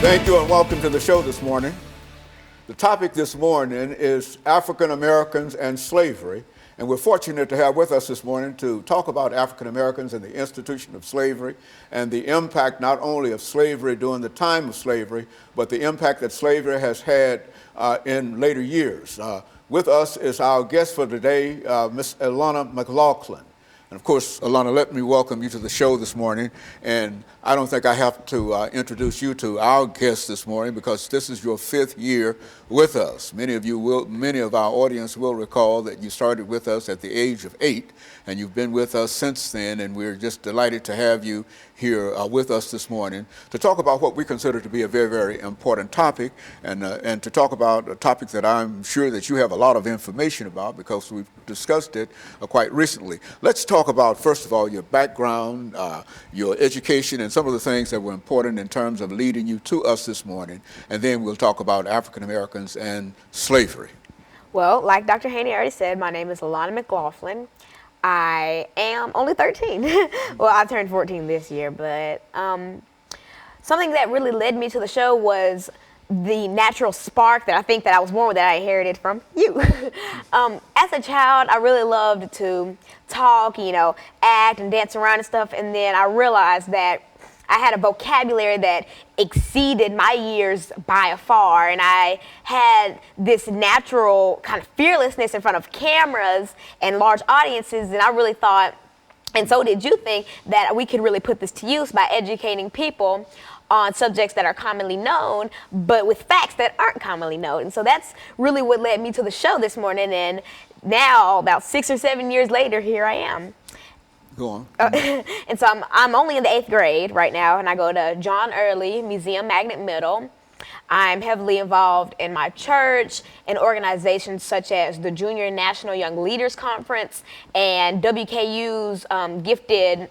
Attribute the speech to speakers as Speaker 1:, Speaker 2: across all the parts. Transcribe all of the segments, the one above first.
Speaker 1: Thank you and welcome to the show this morning. The topic this morning is African Americans and slavery, and we're fortunate to have with us this morning to talk about African Americans and the institution of slavery and the impact not only of slavery during the time of slavery, but the impact that slavery has had in later years. With us is our guest for today, Ms. Ilana McLaughlin. And of course, Ilana, let me welcome you to the show this morning. And I don't think I have to introduce you to our guest this morning because this is your 5th year with us. Many of our audience will recall that you started with us at the age of 8, and you've been with us since then. And we're just delighted to have you here with us this morning to talk about what we consider to be a very, very important topic, and to talk about a topic that I'm sure that you have a lot of information about because we've discussed it quite recently. Let's talk about, first of all, your background, your education, and some of the things that were important in terms of leading you to us this morning, and then we'll talk about African Americans and slavery.
Speaker 2: Well, like Dr. Haney already said, my name is Ilana McLaughlin. I am only 13. Well, I turned 14 this year, but something that really led me to the show was the natural spark that I think that I was born with, that I inherited from you. As a child, I really loved to talk, act and dance around and stuff, and then I realized that I had a vocabulary that exceeded my years by a far, and I had this natural kind of fearlessness in front of cameras and large audiences, and I really thought, and so did you think, that we could really put this to use by educating people on subjects that are commonly known, but with facts that aren't commonly known. And so that's really what led me to the show this morning, and now, about 6 or 7 years later, here I am.
Speaker 1: Go on.
Speaker 2: And so I'm only in the 8th grade right now, and I go to John Early Museum Magnet Middle. I'm heavily involved in my church and organizations such as the Junior National Young Leaders Conference and WKU's Gifted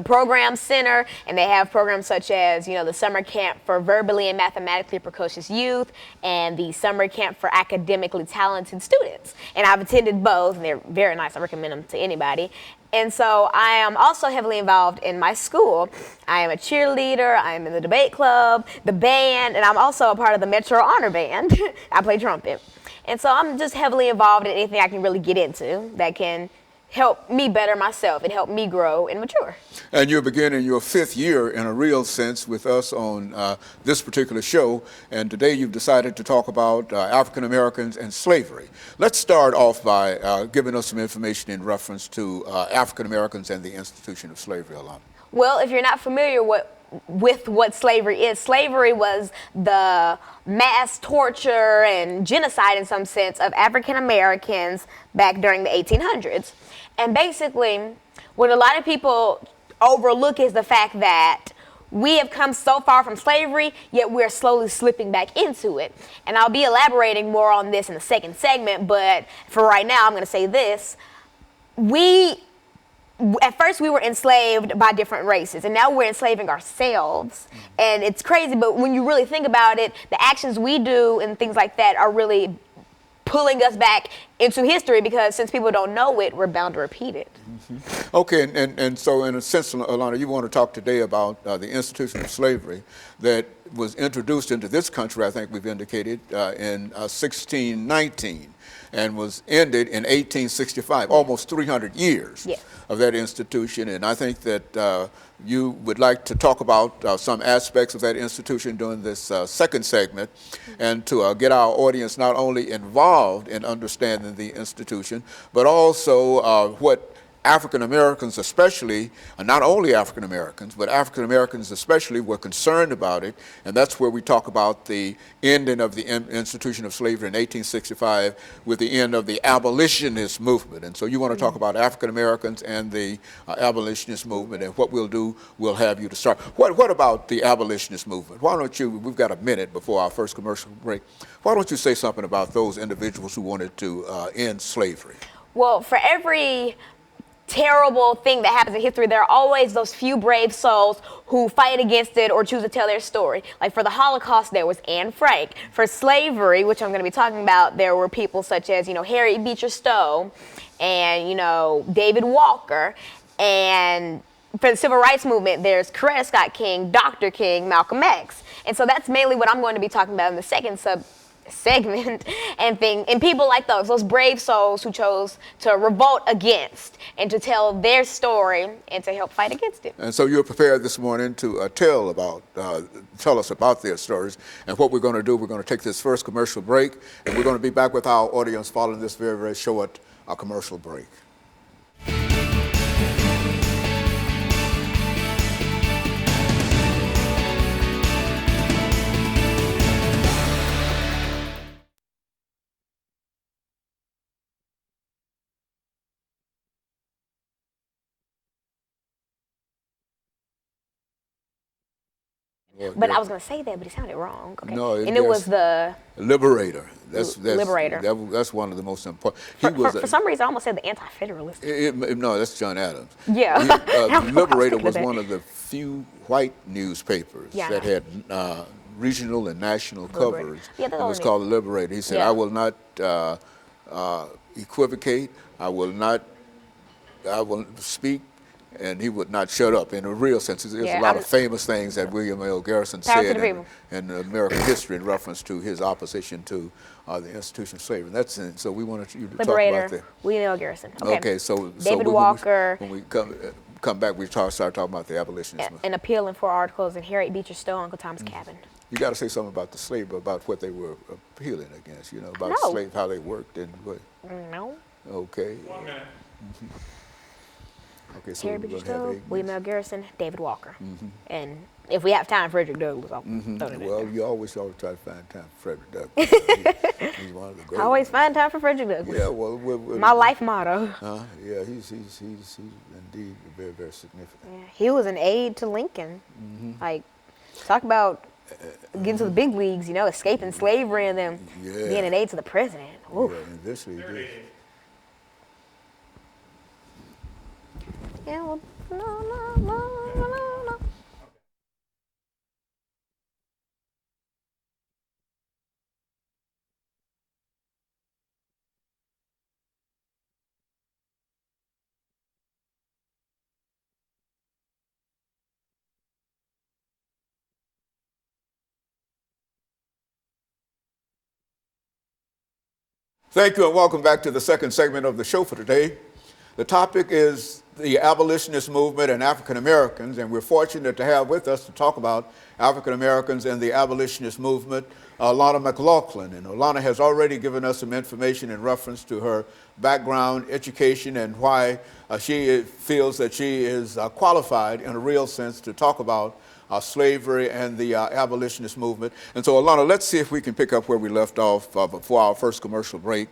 Speaker 2: Program Center, and they have programs such as, the summer camp for verbally and mathematically precocious youth and the summer camp for academically talented students. And I've attended both, and they're very nice. I recommend them to anybody. And so I am also heavily involved in my school. I am a cheerleader, I am in the debate club, the band, and I'm also a part of the Metro Honor Band. I play trumpet. And so I'm just heavily involved in anything I can really get into that can help me better myself and help me grow and mature.
Speaker 1: And you're beginning your 5th year in a real sense with us on this particular show, and today you've decided to talk about African Americans and slavery. Let's start off by giving us some information in reference to African Americans and the institution of slavery, Ilana.
Speaker 2: Well, if you're not familiar with what slavery is, slavery was the mass torture and genocide in some sense of African Americans back during the 1800s. And basically, what a lot of people overlook is the fact that we have come so far from slavery, yet we're slowly slipping back into it. And I'll be elaborating more on this in the second segment, but for right now, I'm going to say this. At first, we were enslaved by different races, and now we're enslaving ourselves. And it's crazy, but when you really think about it, the actions we do and things like that are really pulling us back into history, because since people don't know it, we're bound to repeat it.
Speaker 1: Mm-hmm. Okay, and so in a sense, Ilana, you want to talk today about the institution of slavery that was introduced into this country, I think we've indicated, in 1619 and was ended in 1865, almost 300 years of that institution. And I think that you would like to talk about some aspects of that institution during this second segment, and to get our audience not only involved in understanding the institution, but also what African Americans especially, not only African Americans, but African Americans especially were concerned about it. And that's where we talk about the ending of the institution of slavery in 1865 with the end of the abolitionist movement. And so you want to talk about African Americans and the abolitionist movement, and what we'll do, we'll have you to start. What about the abolitionist movement? Why don't you, we've got a minute before our first commercial break, why don't you say something about those individuals who wanted to end slavery?
Speaker 2: Well, for every terrible thing that happens in history, there are always those few brave souls who fight against it or choose to tell their story. Like for the Holocaust, there was Anne Frank. For slavery, which I'm going to be talking about, there were people such as, Harriet Beecher Stowe and, David Walker. And for the civil rights movement, there's Coretta Scott King, Dr. King, Malcolm X. And so that's mainly what I'm going to be talking about in the second segment and people like those brave souls who chose to revolt against and to tell their story and to help fight against it.
Speaker 1: And so you're prepared this morning to tell us about their stories. And what we're going to do, we're going to take this first commercial break, and we're going to be back with our audience following this very, very short commercial break.
Speaker 2: But I was going to say that, but it sounded wrong. Okay.
Speaker 1: No,
Speaker 2: it was the
Speaker 1: Liberator. That's
Speaker 2: Liberator.
Speaker 1: That's one of the most important.
Speaker 2: For some reason, I almost said the Anti-Federalist.
Speaker 1: No, that's John Adams.
Speaker 2: Yeah.
Speaker 1: Liberator was one of the few white newspapers that had regional and national coverage.
Speaker 2: Yeah,
Speaker 1: it was called the Liberator. He said, "I will not equivocate. I will speak." And he would not shut up in a real sense. There's a lot of famous things that William L. Garrison said in American history in reference to his opposition to the institution of slavery. And so we wanted you to talk about that.
Speaker 2: William L. Garrison.
Speaker 1: Okay,
Speaker 2: David Walker.
Speaker 1: When we come back, we start talking about the abolitionists.
Speaker 2: And appealing for articles in Harriet Beecher Stowe, Uncle Tom's Cabin.
Speaker 1: You got to say something about the slave, about what they were appealing against, about slave, how they worked and what.
Speaker 2: No.
Speaker 1: Okay.
Speaker 3: 1 minute.
Speaker 1: Okay, so
Speaker 2: Harriet Beecher Stowe, William L. Garrison, David Walker. And if we have time, Frederick Douglass. I'll throw that in there.
Speaker 1: You always try to find time for Frederick Douglass. He's one of the great.
Speaker 2: I always find time for Frederick Douglass.
Speaker 1: Yeah, well,
Speaker 2: my life motto.
Speaker 1: Yeah, he's indeed very, very significant.
Speaker 2: Yeah, he was an aide to Lincoln. Like, talk about getting to the big leagues, escaping slavery and then being an aide to the president. Ooh.
Speaker 1: Yeah, and this he did.
Speaker 2: Yeah, well, no.
Speaker 1: Thank you and welcome back to the second segment of the show for today. The topic is the abolitionist movement and African Americans, and we're fortunate to have with us to talk about African Americans and the abolitionist movement, Alana McLaughlin. And Alana has already given us some information in reference to her background, education, and why she feels that she is qualified in a real sense to talk about slavery and the abolitionist movement. And so, Alana, let's see if we can pick up where we left off before our first commercial break,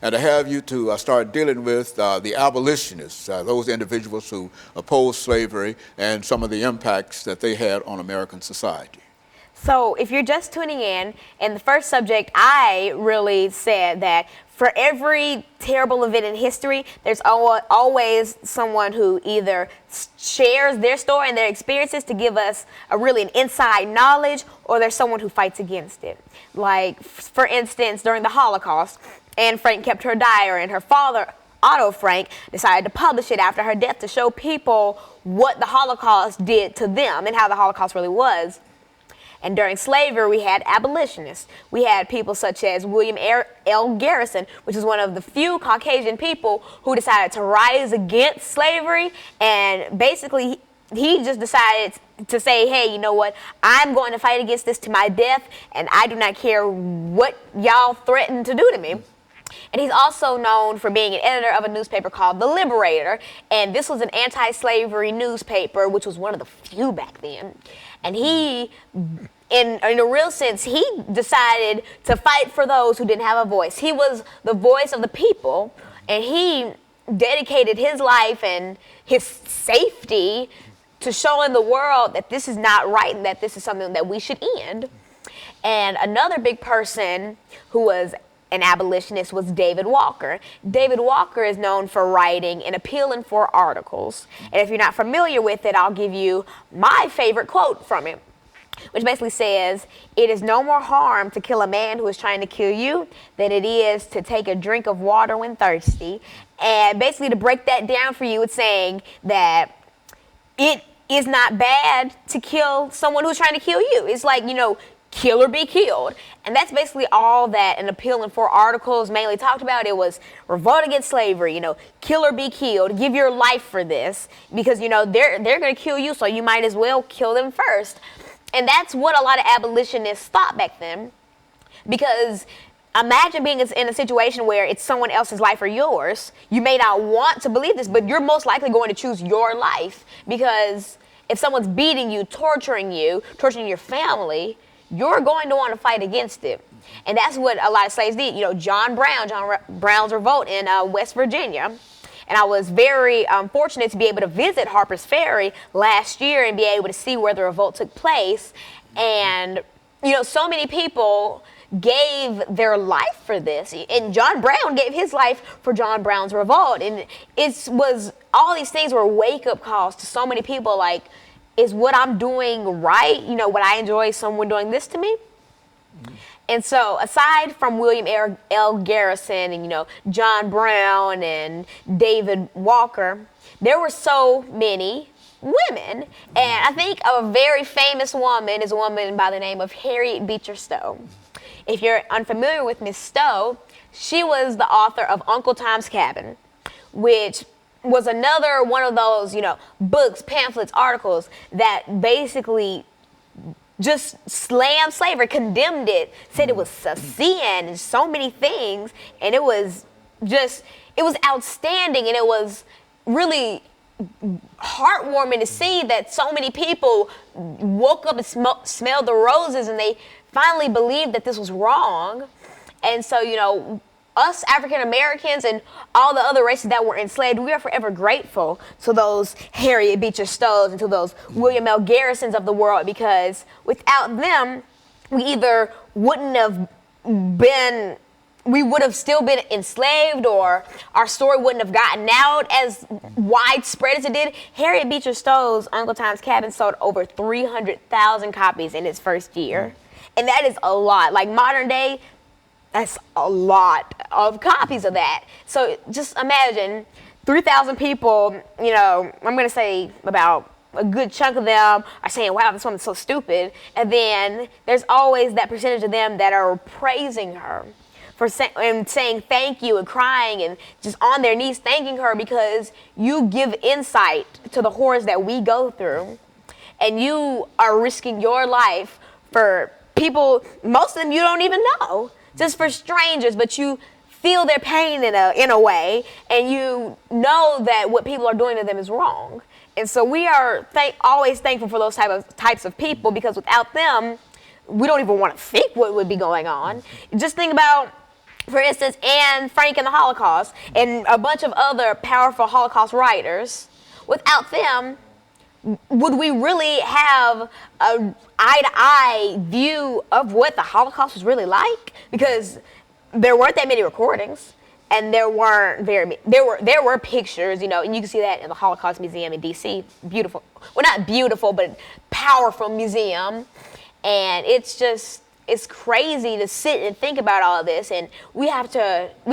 Speaker 1: and to have you to start dealing with the abolitionists, those individuals who opposed slavery and some of the impacts that they had on American society.
Speaker 2: So if you're just tuning in the first subject, I really said that for every terrible event in history, there's always someone who either shares their story and their experiences to give us an inside knowledge, or there's someone who fights against it. Like, for instance, during the Holocaust, Anne Frank kept her diary, and her father, Otto Frank, decided to publish it after her death to show people what the Holocaust did to them and how the Holocaust really was. And during slavery, we had abolitionists. We had people such as William L. Garrison, which is one of the few Caucasian people who decided to rise against slavery. And basically, he just decided to say, hey, you know what? I'm going to fight against this to my death, and I do not care what y'all threaten to do to me. And he's also known for being an editor of a newspaper called The Liberator. And this was an anti-slavery newspaper, which was one of the few back then. And he, in a real sense, he decided to fight for those who didn't have a voice. He was the voice of the people, and he dedicated his life and his safety to showing the world that this is not right and that this is something that we should end. And another big person who was an abolitionist was David Walker. David Walker is known for writing and appealing for articles. And if you're not familiar with it, I'll give you my favorite quote from it, which basically says, "It is no more harm to kill a man who is trying to kill you than it is to take a drink of water when thirsty." And basically, to break that down for you, it's saying that it is not bad to kill someone who's trying to kill you. It's like, kill or be killed. And that's basically all that an Appeal in 4 articles mainly talked about. It was revolt against slavery, kill or be killed, give your life for this, because, they're going to kill you, so you might as well kill them first. And that's what a lot of abolitionists thought back then, because imagine being in a situation where it's someone else's life or yours. You may not want to believe this, but you're most likely going to choose your life, because if someone's beating you, torturing your family, you're going to want to fight against it. And that's what a lot of slaves did. John Brown's revolt in West Virginia. And I was very fortunate to be able to visit Harper's Ferry last year and be able to see where the revolt took place. And, so many people gave their life for this. And John Brown gave his life for John Brown's revolt. And all these things were wake-up calls to so many people, like, is what I'm doing right? Would I enjoy someone doing this to me? Mm-hmm. And so aside from William L. Garrison and, John Brown and David Walker, there were so many women. And I think a very famous woman is a woman by the name of Harriet Beecher Stowe. If you're unfamiliar with Miss Stowe, she was the author of Uncle Tom's Cabin, which was another one of those, books, pamphlets, articles that basically just slammed slavery, condemned it, said it was a sin and so many things. And it was outstanding, and it was really heartwarming to see that so many people woke up and smelled the roses, and they finally believed that this was wrong. And so, us African Americans and all the other races that were enslaved, we are forever grateful to those Harriet Beecher Stowes and to those William L. Garrisons of the world, because without them, we would have still been enslaved, or our story wouldn't have gotten out as widespread as it did. Harriet Beecher Stowe's Uncle Tom's Cabin sold over 300,000 copies in its first year. And that is a lot. Like modern day, that's a lot of copies of that. So just imagine 3,000 people, I'm going to say about a good chunk of them are saying, wow, this woman's so stupid. And then there's always that percentage of them that are praising her and saying thank you and crying and just on their knees thanking her, because you give insight to the horrors that we go through. And you are risking your life for people, most of them you don't even know. Just for strangers, but you feel their pain in a way, and you know that what people are doing to them is wrong. And so we are always thankful for those types of people, because without them, we don't even want to think what would be going on. Just think about, for instance, Anne Frank and the Holocaust, and a bunch of other powerful Holocaust writers. Without them, would we really have an eye-to-eye view of what the Holocaust was really like? Because there weren't that many recordings, and there were pictures, and you can see that in the Holocaust Museum in D.C. Beautiful, well, not beautiful, but powerful museum. And it's crazy to sit and think about all of this, and we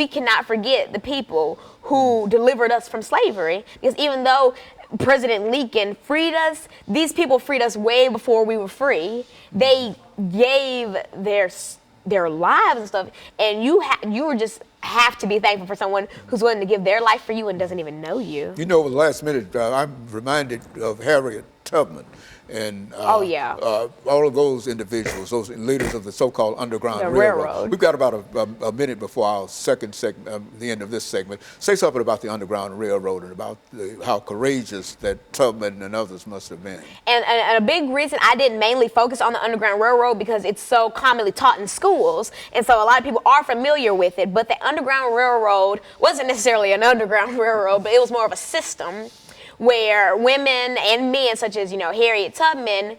Speaker 2: cannot forget the people who delivered us from slavery, because even though President Lincoln freed us, these people freed us way before we were free. They gave their lives and stuff, and you just have to be thankful for someone who's willing to give their life for you and doesn't even know you.
Speaker 1: Over the last minute, I'm reminded of Harriet Tubman. And all of those individuals, those leaders of the so-called Underground Railroad. We've got about a minute before our second segment, the end of this segment. Say something about the Underground Railroad and about how courageous that Tubman and others must have been.
Speaker 2: And a big reason I didn't mainly focus on the Underground Railroad, because it's so commonly taught in schools, and so a lot of people are familiar with it. But the Underground Railroad wasn't necessarily an Underground Railroad, but it was more of a system where women and men, such as, Harriet Tubman,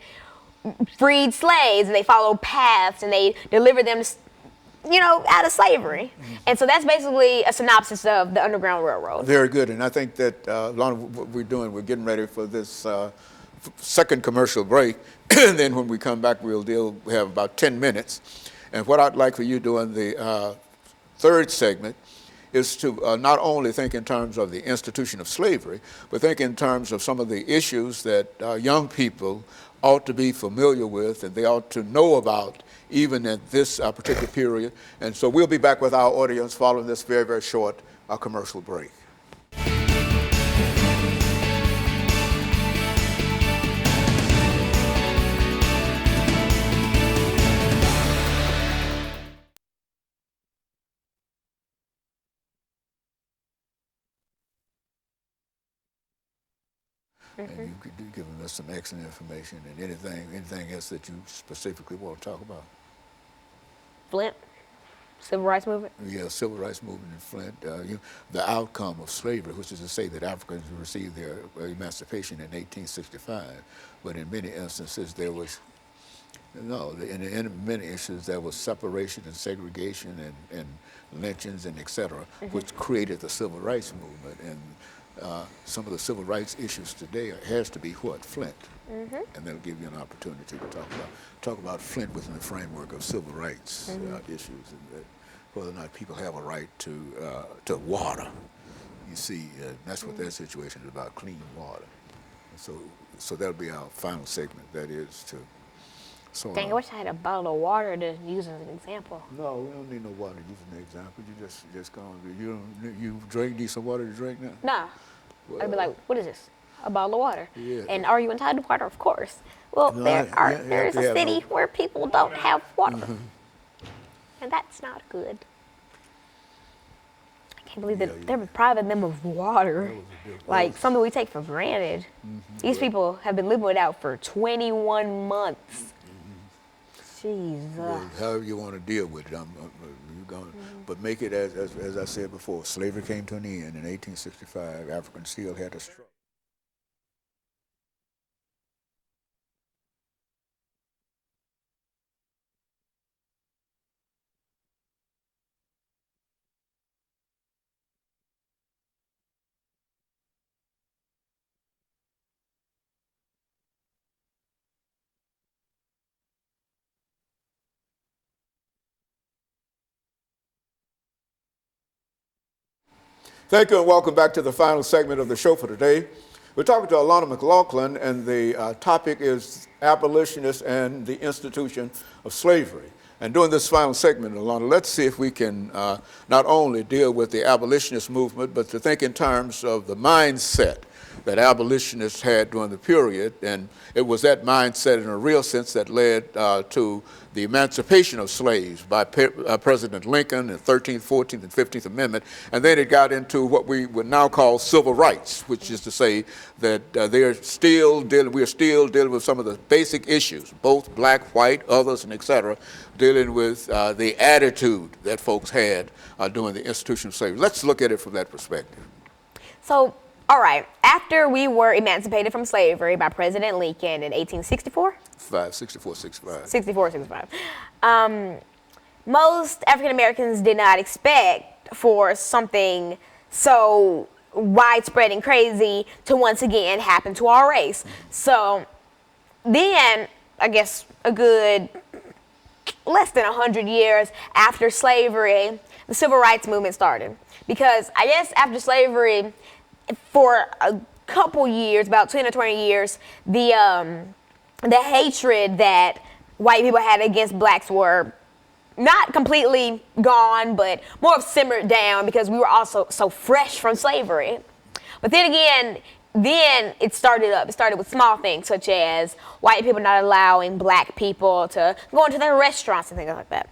Speaker 2: freed slaves, and they followed paths, and they delivered them, out of slavery. Mm-hmm. And so that's basically a synopsis of the Underground Railroad.
Speaker 1: Very good. And I think that, Lana, what we're getting ready for this second commercial break. And then when we come back, we have about 10 minutes. And what I'd like for you during the third segment is to not only think in terms of the institution of slavery, but think in terms of some of the issues that young people ought to be familiar with and they ought to know about even at this particular period. And so we'll be back with our audience following this very, very short commercial break. And you could give us some excellent information and anything else that you specifically want to talk about.
Speaker 2: Flint, civil rights movement.
Speaker 1: Yeah, civil rights movement in Flint. The outcome of slavery, which is to say that Africans received their emancipation in 1865, but in many instances there was in many instances there was separation and segregation and lynchings and et cetera, which created the civil rights movement. And some of the civil rights issues today has to be what? Flint. And that'll give you an opportunity to talk about Flint within the framework of civil rights issues and whether or not people have a right to water. You see, that's what that situation is about, clean water. And so that'll be our final segment. That is to sort
Speaker 2: Dang, I wish I had a bottle of water to use as an example.
Speaker 1: No, we don't need no water to use an example. You just go on. You need some water to drink now?
Speaker 2: Nah.
Speaker 1: Well,
Speaker 2: I'd be like, what is this? A bottle of water.
Speaker 1: Yeah.
Speaker 2: And are you entitled to water? Of course. Well,
Speaker 1: No,
Speaker 2: there is a city where people don't have water. And that's not good. I can't believe that they're depriving them of water. Like something we take for granted. These people have been living without for 21 months. Jesus.
Speaker 1: Well, however you want to deal with it, you're going. But make it as I said before. Slavery came to an end in 1865. Africans still had to struggle. Thank you and welcome back to the final segment of the show for today. We're talking to Alana McLaughlin and the topic is abolitionists and the institution of slavery. And during this final segment, Alana, let's see if we can not only deal with the abolitionist movement, but to think in terms of the mindset that abolitionists had during the period. And it was that mindset in a real sense that led to the emancipation of slaves by President Lincoln in the 13th, 14th, and 15th Amendment. And then it got into what we would now call civil rights, which is to say that we're still dealing with some of the basic issues, both black, white, others, and et cetera, dealing with the attitude that folks had during the institution of slavery. Let's look at it from that perspective.
Speaker 2: So, all right, after we were emancipated from slavery by President Lincoln in 1864?
Speaker 1: 65.
Speaker 2: Most African Americans did not expect for something so widespread and crazy to once again happen to our race. So then, I guess a good less than 100 years after slavery, the civil rights movement started. Because I guess after slavery, for a couple years, about 10 or 20 years, the hatred that white people had against blacks were not completely gone, but more of simmered down because we were also so fresh from slavery. But then again, it started up. It started with small things such as white people not allowing black people to go into their restaurants and things like that.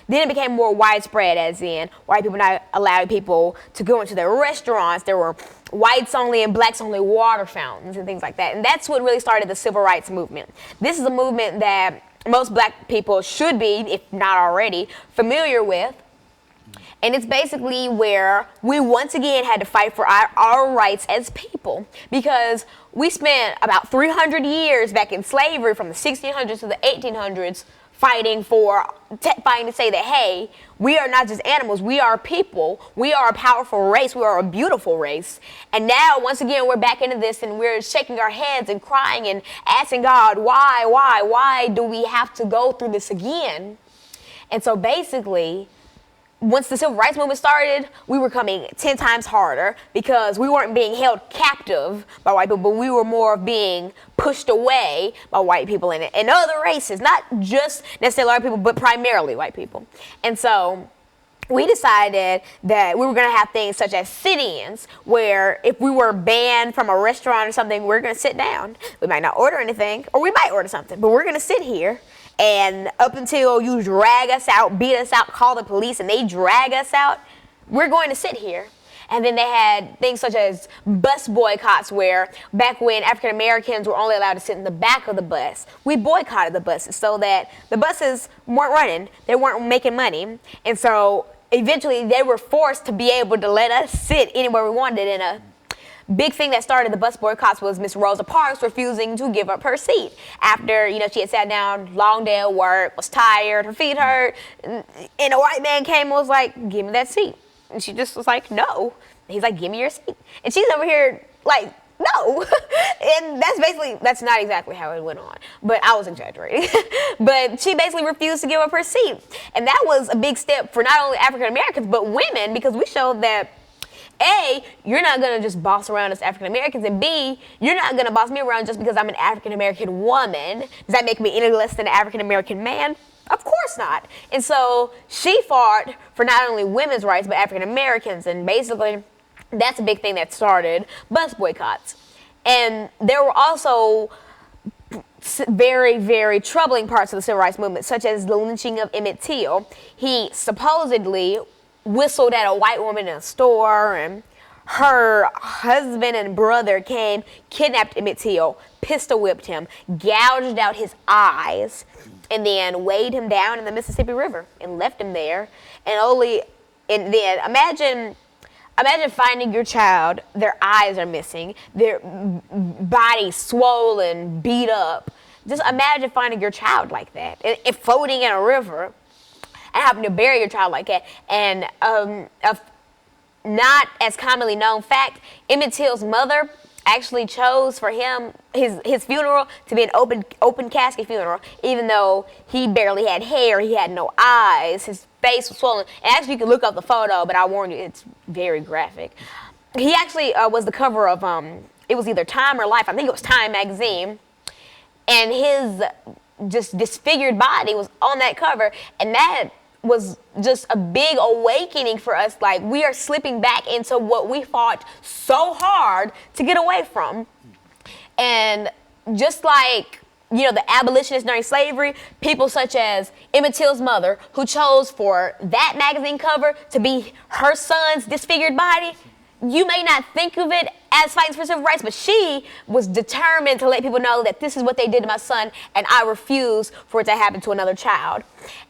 Speaker 2: Then it became more widespread, as in white people not allowing people to go into their restaurants. There were whites only and blacks only water fountains and things like that. And that's what really started the civil rights movement. This is a movement that most black people should be, if not already, familiar with. And it's basically where we once again had to fight for our rights as people, because we spent about 300 years back in slavery from the 1600s to the 1800s fighting to say that, hey, we are not just animals, we are people, we are a powerful race, we are a beautiful race. And now, once again, we're back into this and we're shaking our heads and crying and asking God, why do we have to go through this again? And so basically, once the civil rights movement started, we were coming 10 times harder because we weren't being held captive by white people, but we were more of being pushed away by white people and other races, not just necessarily white people, but primarily white people. And so we decided that we were going to have things such as sit-ins, where if we were banned from a restaurant or something, we're going to sit down. We might not order anything, or we might order something, but we're going to sit here. And up until you drag us out, beat us out, call the police, and they drag us out, we're going to sit here. And then they had things such as bus boycotts, where back when African Americans were only allowed to sit in the back of the bus, we boycotted the buses so that the buses weren't running, they weren't making money. And so eventually they were forced to be able to let us sit anywhere we wanted. And a big thing that started the bus boycotts was Miss Rosa Parks refusing to give up her seat after, she had sat down, long day at work, was tired, her feet hurt, and a white man came and was like, give me that seat. And she just was like, no. And he's like, give me your seat. And she's over here like, no. And that's not exactly how it went on, but I was exaggerating. But she basically refused to give up her seat. And that was a big step for not only African Americans, but women, because we showed that A, you're not going to just boss around as African Americans, and B, you're not going to boss me around just because I'm an African American woman. Does that make me any less than an African American man? Of course not. And so she fought for not only women's rights, but African Americans, and basically that's a big thing that started bus boycotts. And there were also very, very troubling parts of the civil rights movement, such as the lynching of Emmett Till. He supposedly whistled at a white woman in a store, and her husband and brother came, kidnapped Emmett Till, pistol whipped him, gouged out his eyes, and then weighed him down in the Mississippi River and left him there. And then imagine finding your child, their eyes are missing, their body swollen, beat up. Just imagine finding your child like that and floating in a river, and having to bury your child like that. And a not as commonly known fact, Emmett Till's mother actually chose for him, his funeral, to be an open casket funeral, even though he barely had hair, he had no eyes, his face was swollen. And actually, you can look up the photo, but I warn you, it's very graphic. He actually was the cover of, it was either Time or Life, I think it was Time magazine, and his just disfigured body was on that cover, and that was just a big awakening for us. Like, we are slipping back into what we fought so hard to get away from. And just like, the abolitionists during slavery, people such as Emmett Till's mother, who chose for that magazine cover to be her son's disfigured body, you may not think of it as fighting for civil rights, but she was determined to let people know that this is what they did to my son, and I refuse for it to happen to another child.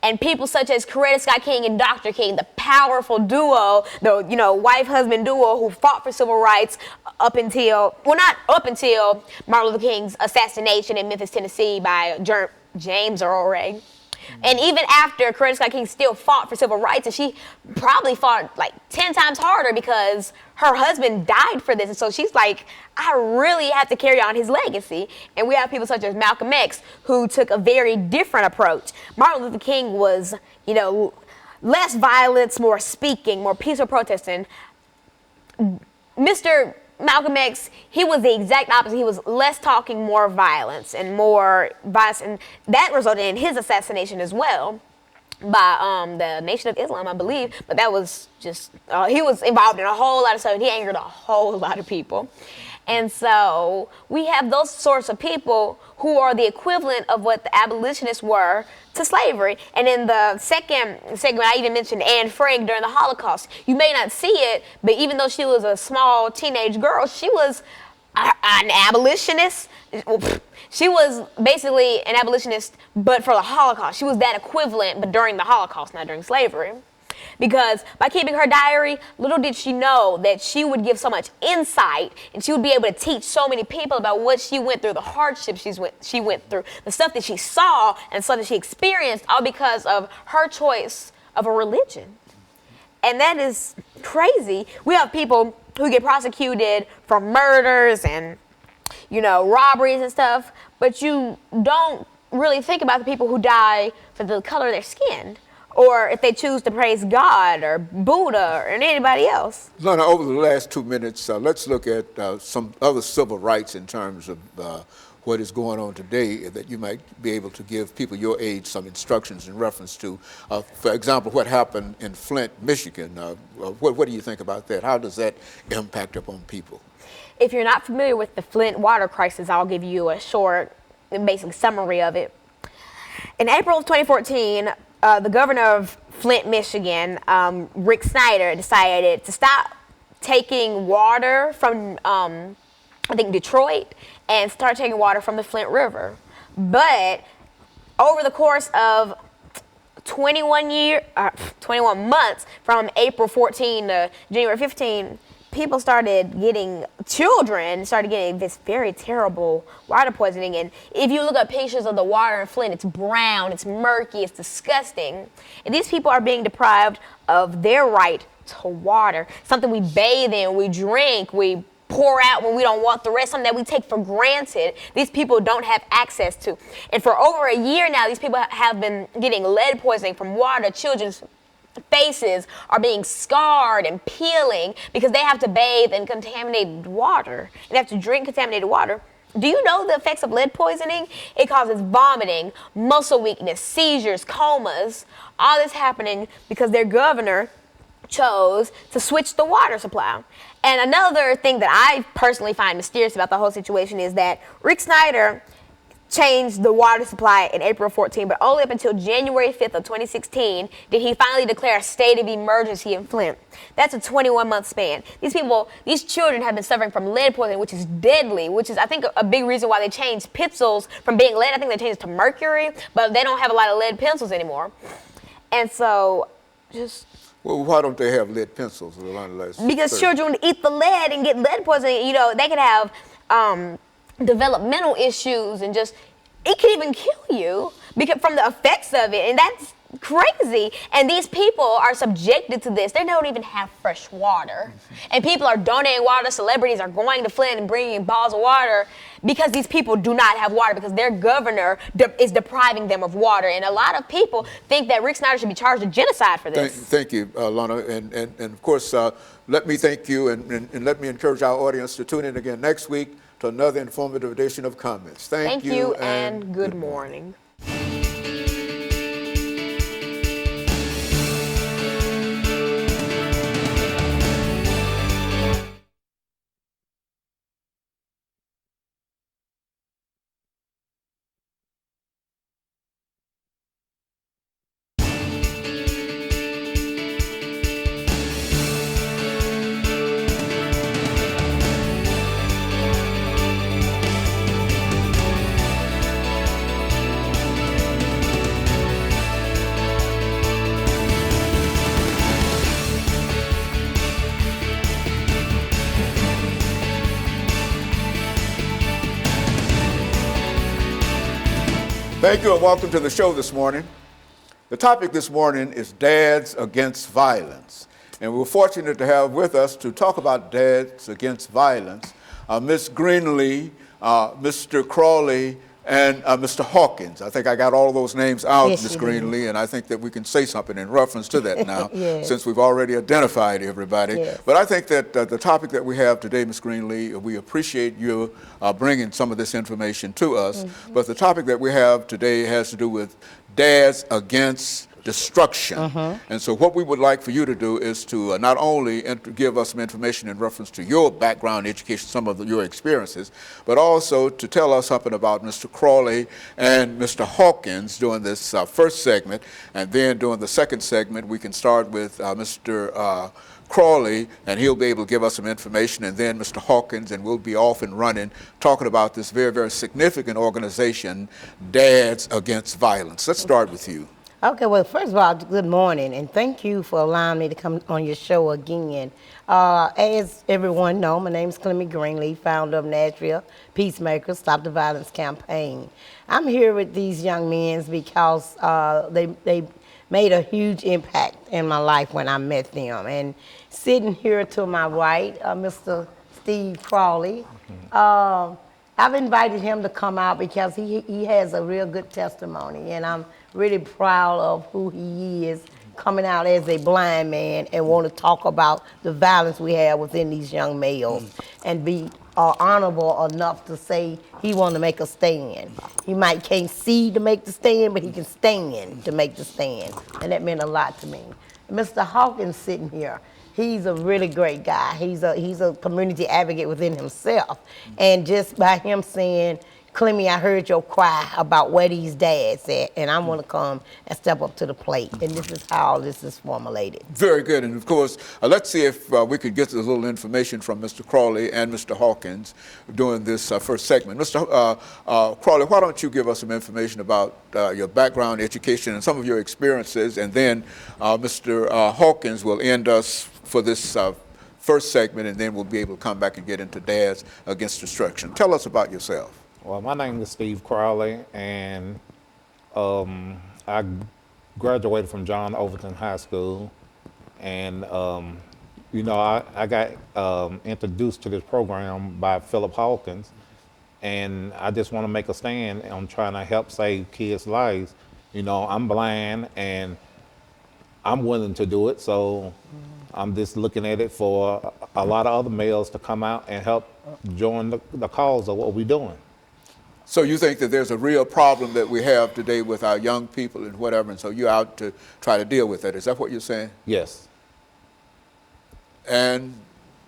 Speaker 2: And people such as Coretta Scott King and Dr. King, the powerful duo, the wife-husband duo who fought for civil rights not up until Martin Luther King's assassination in Memphis, Tennessee by James Earl Ray. And even after, Coretta Scott King still fought for civil rights, and she probably fought like 10 times harder because her husband died for this. And so she's like, I really have to carry on his legacy. And we have people such as Malcolm X, who took a very different approach. Martin Luther King was, less violence, more speaking, more peaceful protesting. Mr. Malcolm X, he was the exact opposite. He was less talking, more violence, and that resulted in his assassination as well by the Nation of Islam, I believe. But that was just, he was involved in a whole lot of stuff, and he angered a whole lot of people. And so we have those sorts of people who are the equivalent of what the abolitionists were to slavery. And in the second segment, I even mentioned Anne Frank during the Holocaust. You may not see it, but even though she was a small teenage girl, she was an abolitionist. She was basically an abolitionist, but for the Holocaust. She was that equivalent, but during the Holocaust, not during slavery. Because by keeping her diary, little did she know that she would give so much insight, and she would be able to teach so many people about what she went through, the hardships she went through, the stuff that she saw and stuff that she experienced, all because of her choice of a religion. And that is crazy. We have people who get prosecuted for murders and, robberies and stuff, but you don't really think about the people who die for the color of their skin, or if they choose to praise God or Buddha or anybody else.
Speaker 1: Lorna, over the last 2 minutes, let's look at some other civil rights in terms of what is going on today that you might be able to give people your age some instructions in reference to. For example, what happened in Flint, Michigan. What do you think about that? How does that impact upon people?
Speaker 2: If you're not familiar with the Flint water crisis, I'll give you a short and basic summary of it. In April of 2014, the governor of Flint, Michigan, Rick Snyder, decided to stop taking water from, I think, Detroit and start taking water from the Flint River. But over the course of 21 months, from April 14 to January 15, children started getting this very terrible water poisoning. And if you look at pictures of the water in Flint, it's brown, it's murky, it's disgusting. And these people are being deprived of their right to water, something we bathe in, we drink, we pour out when we don't want the rest, something that we take for granted. These people don't have access to. And for over a year now, these people have been getting lead poisoning from water. Children's faces are being scarred and peeling because they have to bathe in contaminated water. They have to drink contaminated water. Do you know the effects of lead poisoning? It causes vomiting, muscle weakness, seizures, comas. All this happening because their governor chose to switch the water supply. And another thing that I personally find mysterious about the whole situation is that Rick Snyder changed the water supply in April 14, but only up until January 5th of 2016 did he finally declare a state of emergency in Flint. That's a 21-month span. These children have been suffering from lead poisoning, which is deadly, which is, I think, a big reason why they changed pencils from being lead. I think they changed it to mercury, but they don't have a lot of lead pencils anymore. And so,
Speaker 1: Well, why don't they have lead pencils?
Speaker 2: Because children eat the lead and get lead poisoning. You know, they could have developmental issues and it could even kill you because from the effects of it. And that's crazy. And these people are subjected to this. They don't even have fresh water. And people are donating water. Celebrities are going to Flint and bringing bottles of water because these people do not have water because their governor is depriving them of water. And a lot of people think that Rick Snyder should be charged with genocide for this.
Speaker 1: Thank you, Lorna. And of course, let me thank you and let me encourage our audience to tune in again next week to another informative edition of Comments. Thank you
Speaker 2: and good morning.
Speaker 1: Thank you and welcome to the show this morning. The topic this morning is Dads Against Violence. And we're fortunate to have with us to talk about Dads Against Violence, Ms. Greenlee, Mr. Crawley, and Mr. Hawkins. I think I got all those names out,
Speaker 3: Yes,
Speaker 1: Ms.
Speaker 3: you
Speaker 1: Greenlee, and I think that we can say something in reference to that now,
Speaker 3: Yes.
Speaker 1: since we've already identified everybody.
Speaker 3: Yes.
Speaker 1: But I think that the topic that we have today, Ms. Greenlee, we appreciate you bringing some of this information to us.
Speaker 3: Mm-hmm.
Speaker 1: But the topic that we have today has to do with dads against destruction. And so what we would like for you to do is to not only give us some information in reference to your background education, some of your experiences, but also to tell us something about Mr. Crawley and Mr. Hawkins during this first segment. And then during the second segment, we can start with Mr. Crawley, and he'll be able to give us some information, and then Mr. Hawkins, and we'll be off and running talking about this very, very significant organization, Dads Against Violence. Let's start with you.
Speaker 3: Okay, well, first of all, good morning, and thank you for allowing me to come on your show again. As everyone knows, my name is Clemmy Greenlee, founder of Nashville Peacemakers Stop the Violence campaign. I'm here with these young men because they made a huge impact in my life when I met them. And sitting here to my right, Mr. Steve Crawley, I've invited him to come out because he has a real good testimony, and I'm really proud of who he is, coming out as a blind man and want to talk about the violence we have within these young males, and be honorable enough to say he want to make a stand. He might can't see to make the stand, but he can stand to make the stand, and that meant a lot to me. Mr. Hawkins sitting here, he's a really great guy. He's a community advocate within himself, and just by him saying, Clemmy, I heard your cry about where these dads at, and I want to come and step up to the plate. And this is how this is formulated.
Speaker 1: Very good. And of course, let's see if we could get a little information from Mr. Crawley and Mr. Hawkins during this first segment. Mr. Crawley, why don't you give us some information about your background, education, and some of your experiences, and then Mr. Hawkins will end us for this first segment, and then we'll be able to come back and get into Dads Against Destruction. Tell us about yourself.
Speaker 4: Well, my name is Steve Crowley, and I graduated from John Overton High School, and you know, I got introduced to this program by Philip Hawkins, and I just want to make a stand on trying to help save kids' lives. You know, I'm blind, and I'm willing to do it, so I'm just looking at it for a lot of other males to come out and help join the cause of what we're doing.
Speaker 1: So you think that there's a real problem that we have today with our young people and whatever, and so you're out to try to deal with that. Is that what you're saying?
Speaker 4: Yes.
Speaker 1: And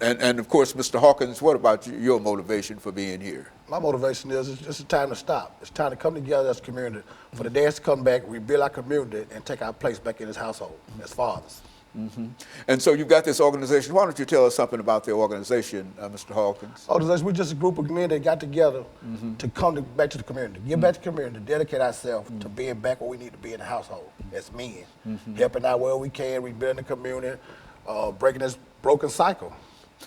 Speaker 1: of course, Mr. Hawkins, what about your motivation for being here?
Speaker 5: My motivation is it's just a time to stop. It's time to come together as a community, for the dads to come back, rebuild our community, and take our place back in this household as fathers.
Speaker 1: Mm-hmm. And so you've got this organization. Why don't you tell us something about the organization, Mr. Hawkins?
Speaker 5: We're just a group of men that got together to come back to the community, give back to the community, dedicate ourselves to being back where we need to be in the household as men, helping out where we can, rebuilding the community, breaking this broken cycle.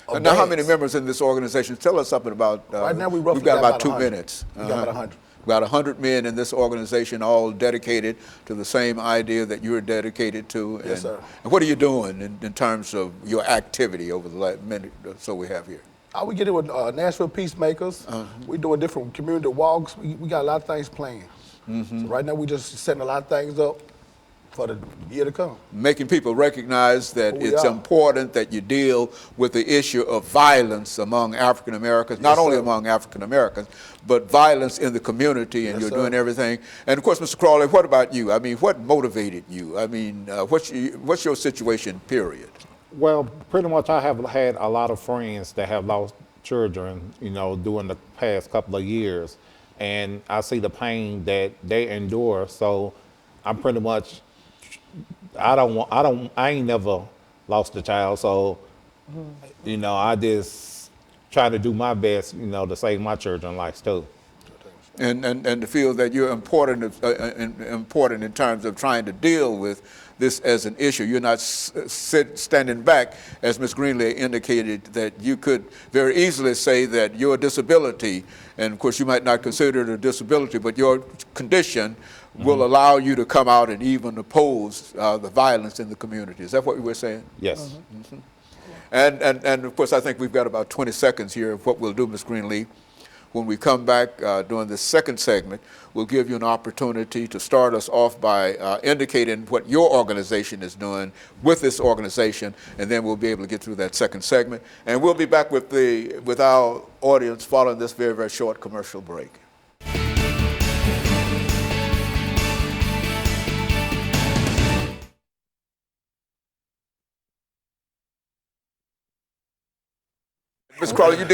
Speaker 1: And now, how many members in this organization? Tell us something about.
Speaker 5: Right now, we've
Speaker 1: got about 2
Speaker 5: 100.
Speaker 1: minutes.
Speaker 5: We've got about 100.
Speaker 1: About 100 men in this organization, all dedicated to the same idea that you're dedicated to.
Speaker 5: Yes, sir.
Speaker 1: And what are you doing in terms of your activity over the last minute or so we have here?
Speaker 5: We get it with Nashville Peacemakers. We're doing different community walks. We got a lot of things planned. So right now, we're just setting a lot of things up for the year to come.
Speaker 1: Making people recognize that
Speaker 5: Who we
Speaker 1: it's
Speaker 5: are.
Speaker 1: important that you deal with the issue of violence among African Americans, not
Speaker 5: Yes,
Speaker 1: only
Speaker 5: sir.
Speaker 1: among African Americans, but violence in the community, and
Speaker 5: Yes,
Speaker 1: you're
Speaker 5: sir.
Speaker 1: doing everything. And of course, Mr. Crawley, what about you? I mean, what motivated you? I mean, what's your situation, period?
Speaker 4: Well, pretty much I have had a lot of friends that have lost children, you know, during the past couple of years. And I see the pain that they endure. So I'm pretty much, I ain't never lost a child. So, you know, I just try to do my best, you know, to save my children's lives too.
Speaker 1: And to feel that you're important in terms of trying to deal with this as an issue. You're not standing back, as Ms. Greenlee indicated, that you could very easily say that your disability, and of course you might not consider it a disability, but your condition will allow you to come out and even oppose the violence in the community. Is that what you were saying?
Speaker 4: Yes.
Speaker 1: And of course, I think we've got about 20 seconds here of what we'll do, Ms. Greenlee. When we come back during this second segment, we'll give you an opportunity to start us off by indicating what your organization is doing with this organization, and then we'll be able to get through that second segment. And we'll be back with our audience following this very, very short commercial break. Ms. Crawley, you're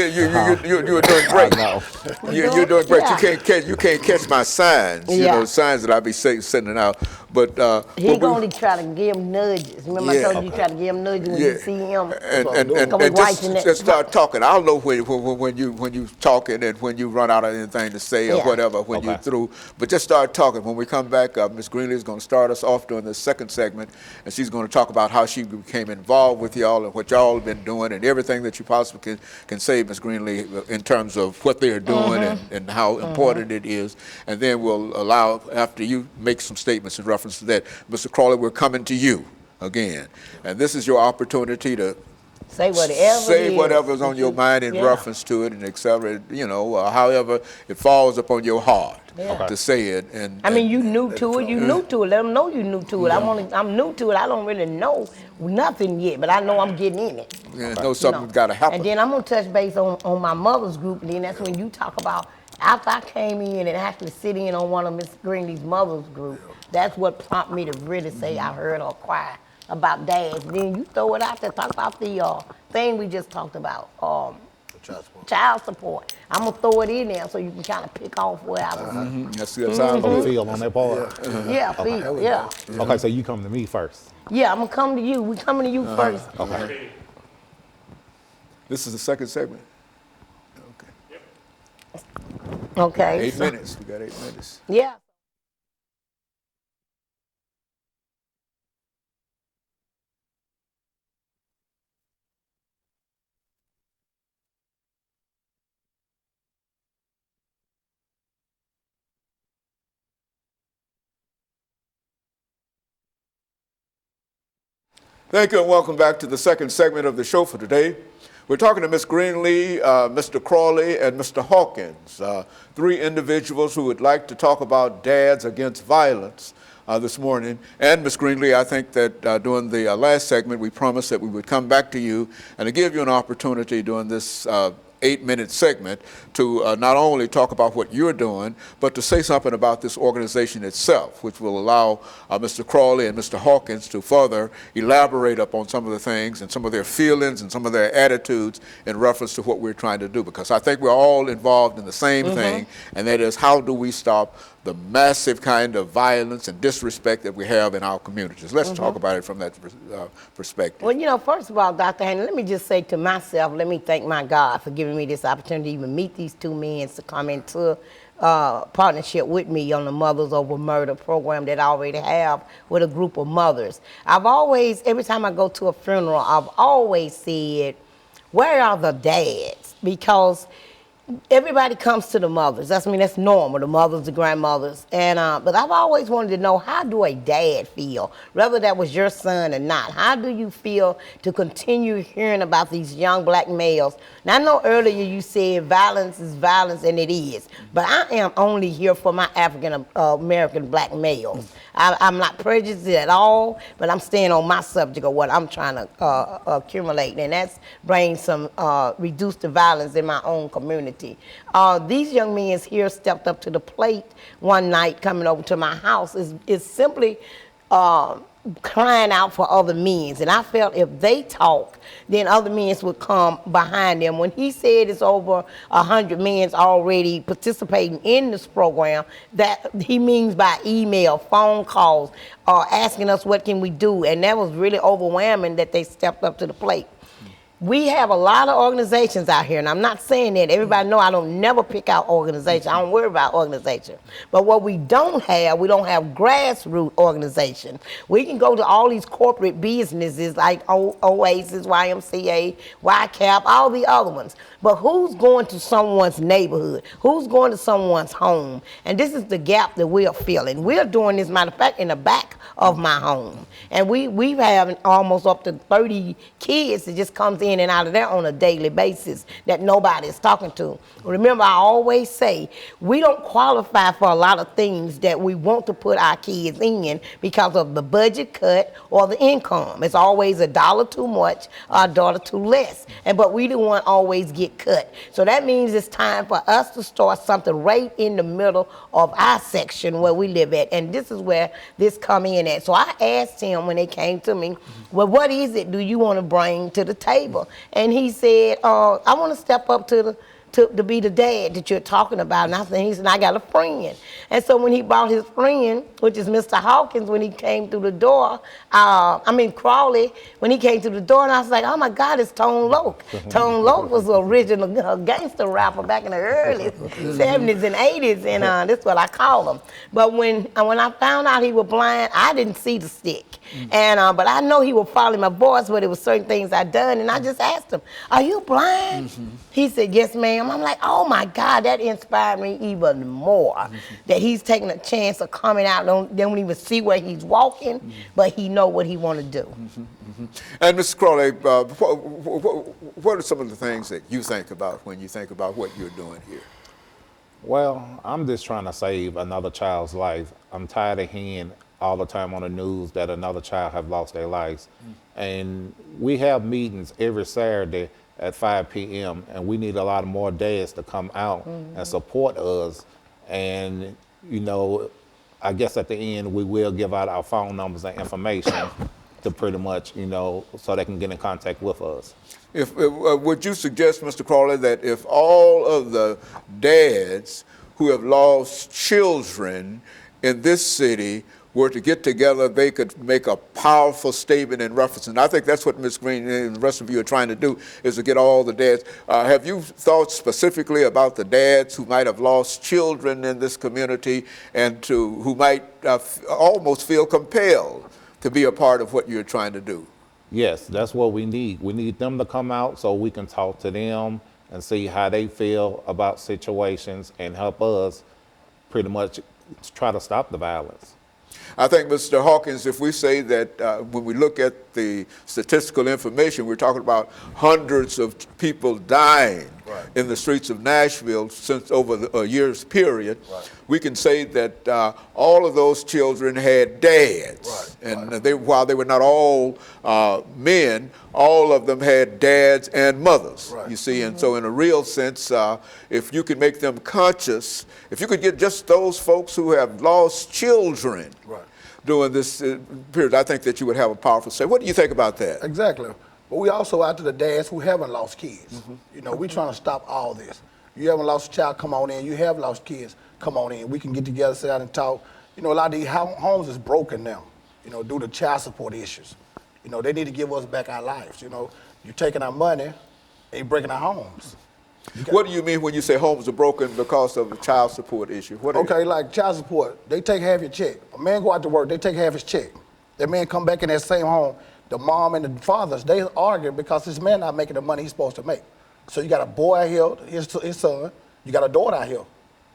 Speaker 1: doing great.
Speaker 4: I know.
Speaker 1: You're doing great.
Speaker 3: Yeah.
Speaker 1: You can't catch my signs. You
Speaker 3: Yeah.
Speaker 1: know, signs that I be sending out. But
Speaker 3: He gonna try to give him nudges. Remember
Speaker 1: Yeah.
Speaker 3: I told you try to give him nudges when you see him.
Speaker 1: and
Speaker 3: Come right in that-
Speaker 1: just start talking. I'll know when you talking and when you run out of anything to say or
Speaker 3: Yeah.
Speaker 1: whatever when you're
Speaker 4: Okay.
Speaker 1: through. But just start talking. When we come back, Ms. Greenlee is going to start us off during the second segment, and she's going to talk about how she became involved with y'all and what y'all have been doing and everything that you possibly can say, Ms. Greenlee, in terms of what they're doing and how important it is. And then we'll allow, after you make some statements in reference to that, Mr. Crawley, we're coming to you again. And this is your opportunity to
Speaker 3: Say whatever.
Speaker 1: Say
Speaker 3: it is
Speaker 1: whatever's
Speaker 3: that
Speaker 1: on your
Speaker 3: you-
Speaker 1: mind in
Speaker 3: yeah.
Speaker 1: reference to it, and et cetera. However it falls upon your heart
Speaker 3: Yeah.
Speaker 1: to say it. And
Speaker 3: I mean, you new to it. You new to it. Let them know you new to it. I'm new to it. I don't really know nothing yet, but I know I'm getting in it.
Speaker 1: know something's got to happen.
Speaker 3: And then I'm gonna touch base on my mother's group, and then that's when you talk about after I came in and actually sit in on one of Miss Greenlee's mother's group. That's what prompted me to really say I heard her cry about dads. Then you throw it out there, talk about the thing we just talked about, child support. I'm gonna throw it in there so you can kind of pick off where I was.
Speaker 1: That's the sound
Speaker 4: So
Speaker 1: good.
Speaker 4: feel on that part.
Speaker 3: Yeah, please, yeah.
Speaker 4: Okay, so you come to me first.
Speaker 3: Yeah, I'm gonna come to you. We coming to you first.
Speaker 4: Okay.
Speaker 1: This is the second segment. Okay.
Speaker 3: Okay.
Speaker 1: 8 minutes. We got 8 minutes.
Speaker 3: Yeah.
Speaker 1: Thank you and welcome back to the second segment of the show for today. We're talking to Ms. Greenlee, Mr. Crawley, and Mr. Hawkins, three individuals who would like to talk about dads against violence this morning. And Ms. Greenlee, I think that during the last segment, we promised that we would come back to you and to give you an opportunity during this 8-minute segment to not only talk about what you're doing, but to say something about this organization itself, which will allow Mr. Crawley and Mr. Hawkins to further elaborate upon some of the things and some of their feelings and some of their attitudes in reference to what we're trying to do. Because I think we're all involved in the same thing, and that is how do we stop the massive kind of violence and disrespect that we have in our communities. Let's talk about it from that perspective.
Speaker 3: Well, first of all, Dr. Haney, let me just say to myself, let me thank my God for giving me this opportunity to even meet these two men to come into partnership with me on the Mothers Over Murder program that I already have with a group of mothers. I've always, every time I go to a funeral, I've always said, where are the dads? Because everybody comes to the mothers. That's normal. The mothers, the grandmothers, and but I've always wanted to know, how do a dad feel, whether that was your son or not? How do you feel to continue hearing about these young black males? Now I know earlier you said violence is violence, and it is, but I am only here for my African American black males. I'm not prejudiced at all, but I'm staying on my subject of what I'm trying to accumulate, and that's bring some reduce the violence in my own community. These young men here stepped up to the plate one night coming over to my house is simply crying out for other men. And I felt if they talk, then other men would come behind them. When he said it's over 100 men already participating in this program, that he means by email, phone calls, asking us what can we do. And that was really overwhelming that they stepped up to the plate. We have a lot of organizations out here, and I'm not saying that. Everybody know I don't never pick out organizations. I don't worry about organizations. But what we don't have grassroots organizations. We can go to all these corporate businesses like Oasis, YMCA, YCAP, all the other ones. But who's going to someone's neighborhood? Who's going to someone's home? And this is the gap that we're filling. We're doing this, matter of fact, in the back of my home. And we have almost up to 30 kids that just comes in and out of there on a daily basis that nobody is talking to. Remember, I always say, we don't qualify for a lot of things that we want to put our kids in because of the budget cut or the income. It's always $1 too much or $1 too less. But we the one always get cut. So that means it's time for us to start something right in the middle of our section where we live at. And this is where this come in at. So I asked him when they came to me, well, what is it do you want to bring to the table? And he said, I want to step up to be the dad that you're talking about. And I said, he said, I got a friend. And so when he brought his friend, which is Mr. Hawkins, when he came through the door, Crawley, when he came through the door, and I was like, oh my God, it's Tone Loc. Tone Loc was the original gangster rapper back in the early 70s and 80s, and that's what I call him. But when I found out he was blind, I didn't see the stick. And but I know he would follow my voice, but it was certain things I done, and I just asked him, are you blind? He said, yes, ma'am. him. I'm like, oh my God, that inspired me even more. That he's taking a chance of coming out. They don't even see where he's walking, but he know what he want to do.
Speaker 1: And Mr. Crawley, what are some of the things that you think about when you think about what you're doing here?
Speaker 4: Well, I'm just trying to save another child's life. I'm tired of hearing all the time on the news that another child have lost their lives. And we have meetings every Saturday at 5 p.m. and we need a lot of more dads to come out and support us. And, you know, I guess at the end we will give out our phone numbers and information to pretty much, you know, so they can get in contact with us.
Speaker 1: Would you suggest, Mr. Crawley, that if all of the dads who have lost children in this city were to get together, they could make a powerful statement in reference? And I think that's what Ms. Green and the rest of you are trying to do, is to get all the dads. Have you thought specifically about the dads who might have lost children in this community and who might almost feel compelled to be a part of what you're trying to do?
Speaker 4: Yes, that's what we need. We need them to come out so we can talk to them and see how they feel about situations and help us pretty much try to stop the violence.
Speaker 1: I think, Mr. Hawkins, if we say that when we look at the statistical information, we're talking about hundreds of people dying in the streets of Nashville since over a year's period, we can say that all of those children had dads. And while they were not all men, all of them had dads and mothers, you see. And so in a real sense, if you could make them conscious, if you could get just those folks who have lost children during this period, I think that you would have a powerful say. What do you think about that?
Speaker 5: Exactly. But we also out to the dads who haven't lost kids. You know, we're trying to stop all this. You haven't lost a child, come on in. You have lost kids, come on in. We can get together, sit down and talk. You know, a lot of these homes is broken now, you know, due to child support issues. You know, they need to give us back our lives. You know, you're taking our money and you're breaking our homes.
Speaker 1: What do you mean when you say homes are broken because of a child support issue?
Speaker 5: Okay, like child support, they take half your check. A man go out to work, they take half his check. That man come back in that same home. The mom and the fathers, they argue because this man not making the money he's supposed to make. So you got a boy out here, his son. You got a daughter out here.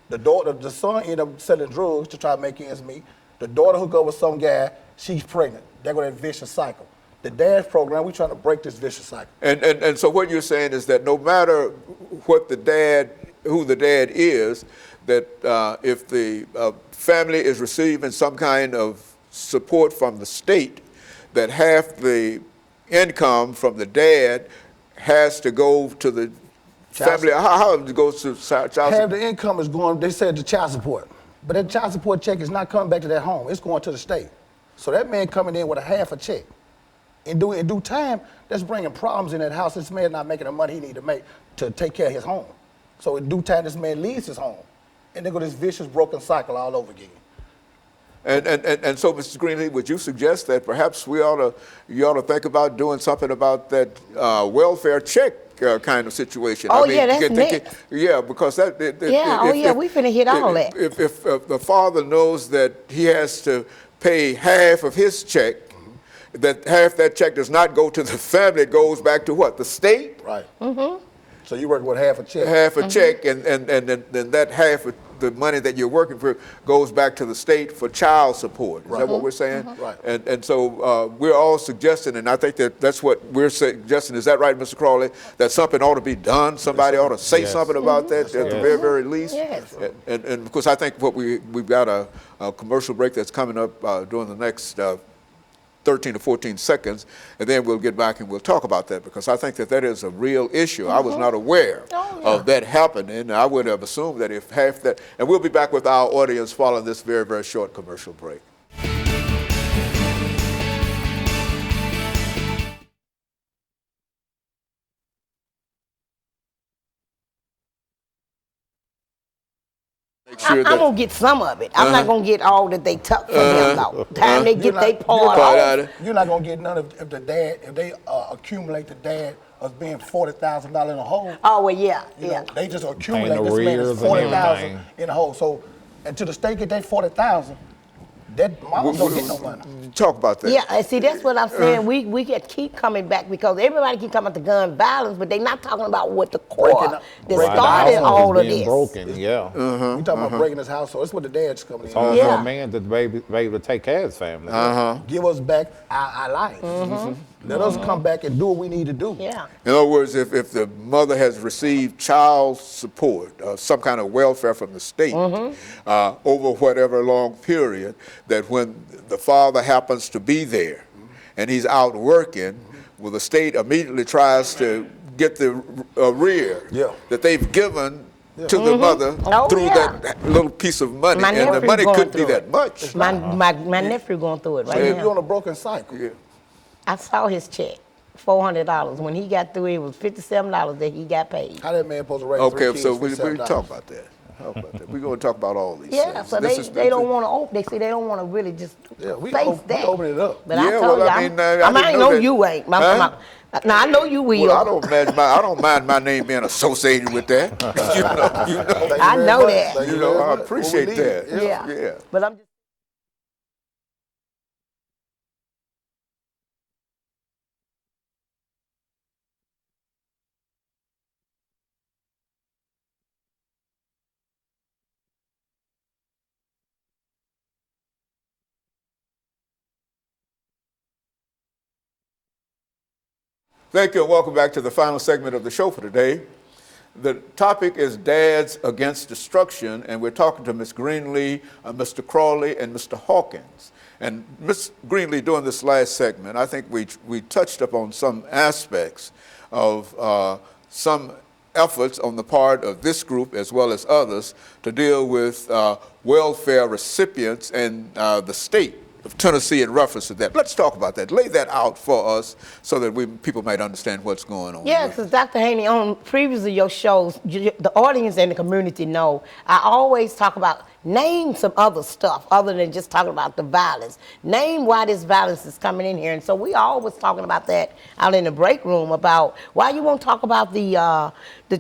Speaker 5: The son ended up selling drugs to try to make ends meet. The daughter hook up with some guy, she's pregnant. There go that vicious cycle. The dad's program, we're trying to break this vicious cycle.
Speaker 1: And so what you're saying is that no matter what who the dad is, that if the family is receiving some kind of support from the state, that half the income from the dad has to go to the family. How it goes to child support?
Speaker 5: Half the income is going, they said, to child support. But that child support check is not coming back to that home. It's going to the state. So that man coming in with a half a check. In due time, that's bringing problems in that house. This man not making the money he need to make to take care of his home. So in due time, this man leaves his home. And they go this vicious, broken cycle all over again.
Speaker 1: And so, Mr. Greenlee, would you suggest that perhaps you ought to think about doing something about that welfare check kind of situation?
Speaker 3: Oh, yeah, that's next.
Speaker 1: Yeah, because that.
Speaker 3: We finna hit all that.
Speaker 1: If the father knows that he has to pay half of his check, that half that check does not go to the family, it goes back to what? The state?
Speaker 5: Right. So you work with half a check.
Speaker 1: Half a check, and then that half of the money that you're working for goes back to the state for child support. Is that what we're saying?
Speaker 5: Right.
Speaker 1: And so we're all suggesting, and I think that's what we're suggesting. Is that right, Mr. Crawley? That something ought to be done. Somebody ought to say something about that at the very, very least.
Speaker 3: Yes.
Speaker 1: And because I think we've got a commercial break that's coming up during the next 13 to 14 seconds, and then we'll get back and we'll talk about that, because I think that is a real issue. I was not aware of that happening. I would have assumed that if half that, and we'll be back with our audience following this very, very short commercial break.
Speaker 3: I'm going to get some of it. I'm not going to get all that they took from them, though. Time they get their part off.
Speaker 5: You're not going to get none if the dad, if they accumulate the dad as being $40,000 in a hole.
Speaker 3: Oh, well, yeah.
Speaker 5: You know, they just accumulate
Speaker 4: Paying
Speaker 5: this man
Speaker 4: arrears
Speaker 5: is
Speaker 4: and
Speaker 5: $40,000
Speaker 4: everything.
Speaker 5: in a hole. So until the state get that $40,000, That mama don't get no money.
Speaker 1: Talk about that.
Speaker 3: Yeah, and see, that's what I'm saying. We get keep coming back because everybody keep talking about the gun violence, but they're not talking about what the core
Speaker 5: Breaking
Speaker 3: that
Speaker 5: up-
Speaker 3: started
Speaker 5: breaking
Speaker 4: household
Speaker 3: all
Speaker 4: is
Speaker 3: of
Speaker 4: being
Speaker 3: this.
Speaker 4: broken, yeah.
Speaker 5: We talking about breaking this household. That's what the dad's coming
Speaker 4: It's
Speaker 5: in.
Speaker 4: hard
Speaker 3: Yeah.
Speaker 4: for a man to be able to take care of his family.
Speaker 5: Give us back our life. Let us come back and do what we need to do.
Speaker 3: Yeah.
Speaker 1: In other words, if the mother has received child support, some kind of welfare from the state over whatever long period, that when the father happens to be there and he's out working, well, the state immediately tries to get the rear
Speaker 5: Yeah.
Speaker 1: that they've given to the mother
Speaker 3: Oh,
Speaker 1: through
Speaker 3: yeah.
Speaker 1: that little piece of money.
Speaker 3: My
Speaker 1: And the
Speaker 3: nephew
Speaker 1: money
Speaker 3: going
Speaker 1: couldn't be
Speaker 3: through
Speaker 1: that
Speaker 3: it.
Speaker 1: much.
Speaker 3: My nephew going through it right
Speaker 5: So
Speaker 3: now.
Speaker 5: you're on a broken cycle.
Speaker 1: Yeah.
Speaker 3: I saw his check, $400. When he got through, it was $57 that he got paid.
Speaker 5: How that man supposed to raise
Speaker 1: Okay,
Speaker 5: 3 kids
Speaker 1: so
Speaker 5: for
Speaker 1: we
Speaker 5: $7?
Speaker 1: talk about that. We're going to talk about all these
Speaker 3: Yeah,
Speaker 1: things.
Speaker 3: so they don't want to open. They say they don't want to really just
Speaker 5: Yeah, we
Speaker 3: face
Speaker 5: open- we
Speaker 3: that.
Speaker 5: open it up.
Speaker 3: But
Speaker 1: Yeah,
Speaker 3: I told
Speaker 1: well,
Speaker 3: you,
Speaker 1: I mean, I didn't
Speaker 3: know
Speaker 1: know that.
Speaker 3: you ain't.
Speaker 1: Huh?
Speaker 3: Now I know you will.
Speaker 1: Well, I don't mind my name being associated with that.
Speaker 5: Thank you
Speaker 3: I
Speaker 5: very
Speaker 3: know
Speaker 5: much.
Speaker 3: that.
Speaker 5: Thank
Speaker 1: You
Speaker 5: you
Speaker 1: know,
Speaker 5: very
Speaker 1: I
Speaker 5: much.
Speaker 1: appreciate
Speaker 5: What we
Speaker 1: that.
Speaker 5: need.
Speaker 3: Yeah.
Speaker 1: Yeah.
Speaker 3: But I'm just.
Speaker 1: Thank you, and welcome back to the final segment of the show for today. The topic is Dads Against Destruction, and we're talking to Ms. Greenlee, Mr. Crawley, and Mr. Hawkins. And Ms. Greenlee, during this last segment, I think we touched upon some aspects of some efforts on the part of this group as well as others to deal with welfare recipients and the state of Tennessee in reference to that. Let's talk about that. Lay that out for us so that people might understand what's going on.
Speaker 3: Yeah, because Dr. Haney, on previous of your shows, the audience and the community know, I always talk about name some other stuff other than just talking about the violence. Name why this violence is coming in here. And so we always talking about that out in the break room about why you won't talk about the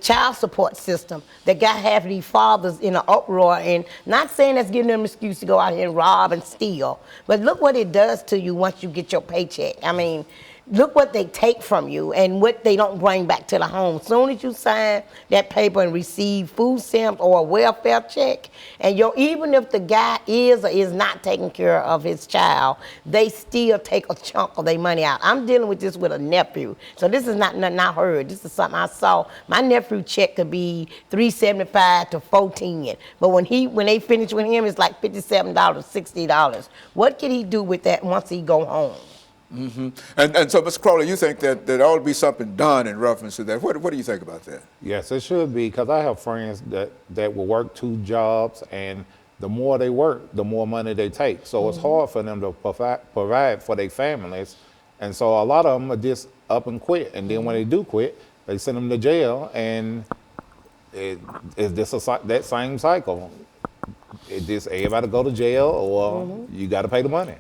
Speaker 3: child support system that got half of these fathers in an uproar, and not saying that's giving them an excuse to go out here and rob and steal, but look what it does to you once you get your paycheck. I mean, look what they take from you and what they don't bring back to the home. As soon as you sign that paper and receive food stamps or a welfare check, and even if the guy is or is not taking care of his child, they still take a chunk of their money out. I'm dealing with this with a nephew, so this is not nothing I heard. This is something I saw. My nephew check could be $375 to $410, but when they finish with him, it's like $57, $60. What can he do with that once he go home?
Speaker 1: Mm-hmm. And so, Mr. Crawley, you think that there ought to be something done in reference to that. What do you think about that?
Speaker 4: Yes, it should be, because I have friends that will work 2 jobs, and the more they work, the more money they take. So it's hard for them to provide for their families. And so a lot of them are just up and quit. And then when they do quit, they send them to jail, and it's just that same cycle. It just everybody go to jail, or you got to pay the money.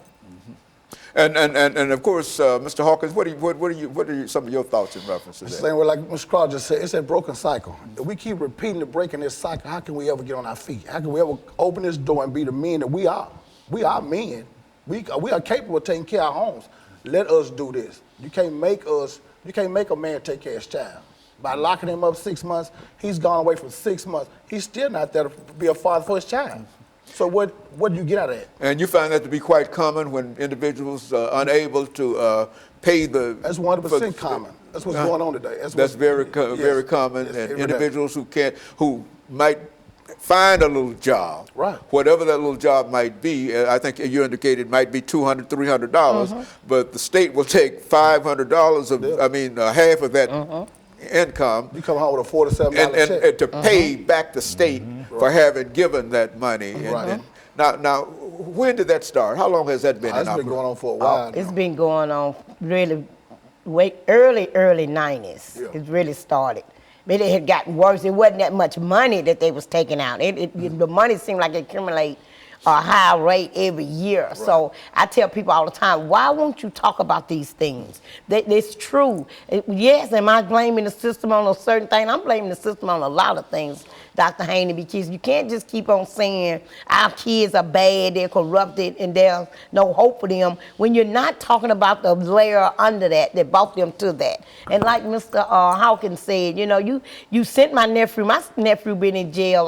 Speaker 1: And of course, Mr. Hawkins, what are some of your thoughts in reference to that?
Speaker 5: Same way like Mr. Craw just said, it's a broken cycle. If we keep repeating the breaking this cycle, how can we ever get on our feet? How can we ever open this door and be the men that we are? We are men. We are capable of taking care of our homes. Let us do this. You can't make a man take care of his child. By locking him up 6 months, he's gone away for 6 months. He's still not there to be a father for his child. So what do you get out of that?
Speaker 1: And you find that to be quite common when individuals are unable to pay the...
Speaker 5: That's 100% common. That's what's going on today.
Speaker 1: That's very common.
Speaker 5: Yes,
Speaker 1: And
Speaker 5: every
Speaker 1: individuals who might find a little job,
Speaker 5: Right.
Speaker 1: whatever that little job might be. I think you indicated might be $200, $300, but the state will take $500 of, half of that income.
Speaker 5: You come home with a $47 check.
Speaker 1: And to pay back the state for having given that money.
Speaker 5: Right.
Speaker 3: Mm-hmm.
Speaker 1: Now, when did that start? How long has that been?
Speaker 5: It's been going on for a while.
Speaker 3: It's been going on really early 90s.
Speaker 5: Yeah.
Speaker 3: It really started. But it had gotten worse. It wasn't that much money that they was taking out. The money seemed like it accumulate a high rate every year. Right. So I tell people all the time, why won't you talk about these things? It's true. Yes, am I blaming the system on a certain thing? I'm blaming the system on a lot of things, Dr. Haney, because you can't just keep on saying our kids are bad, they're corrupted, and there's no hope for them when you're not talking about the layer under that brought them to that. And like Mr. Hawkins said, you know, you sent my nephew been in jail,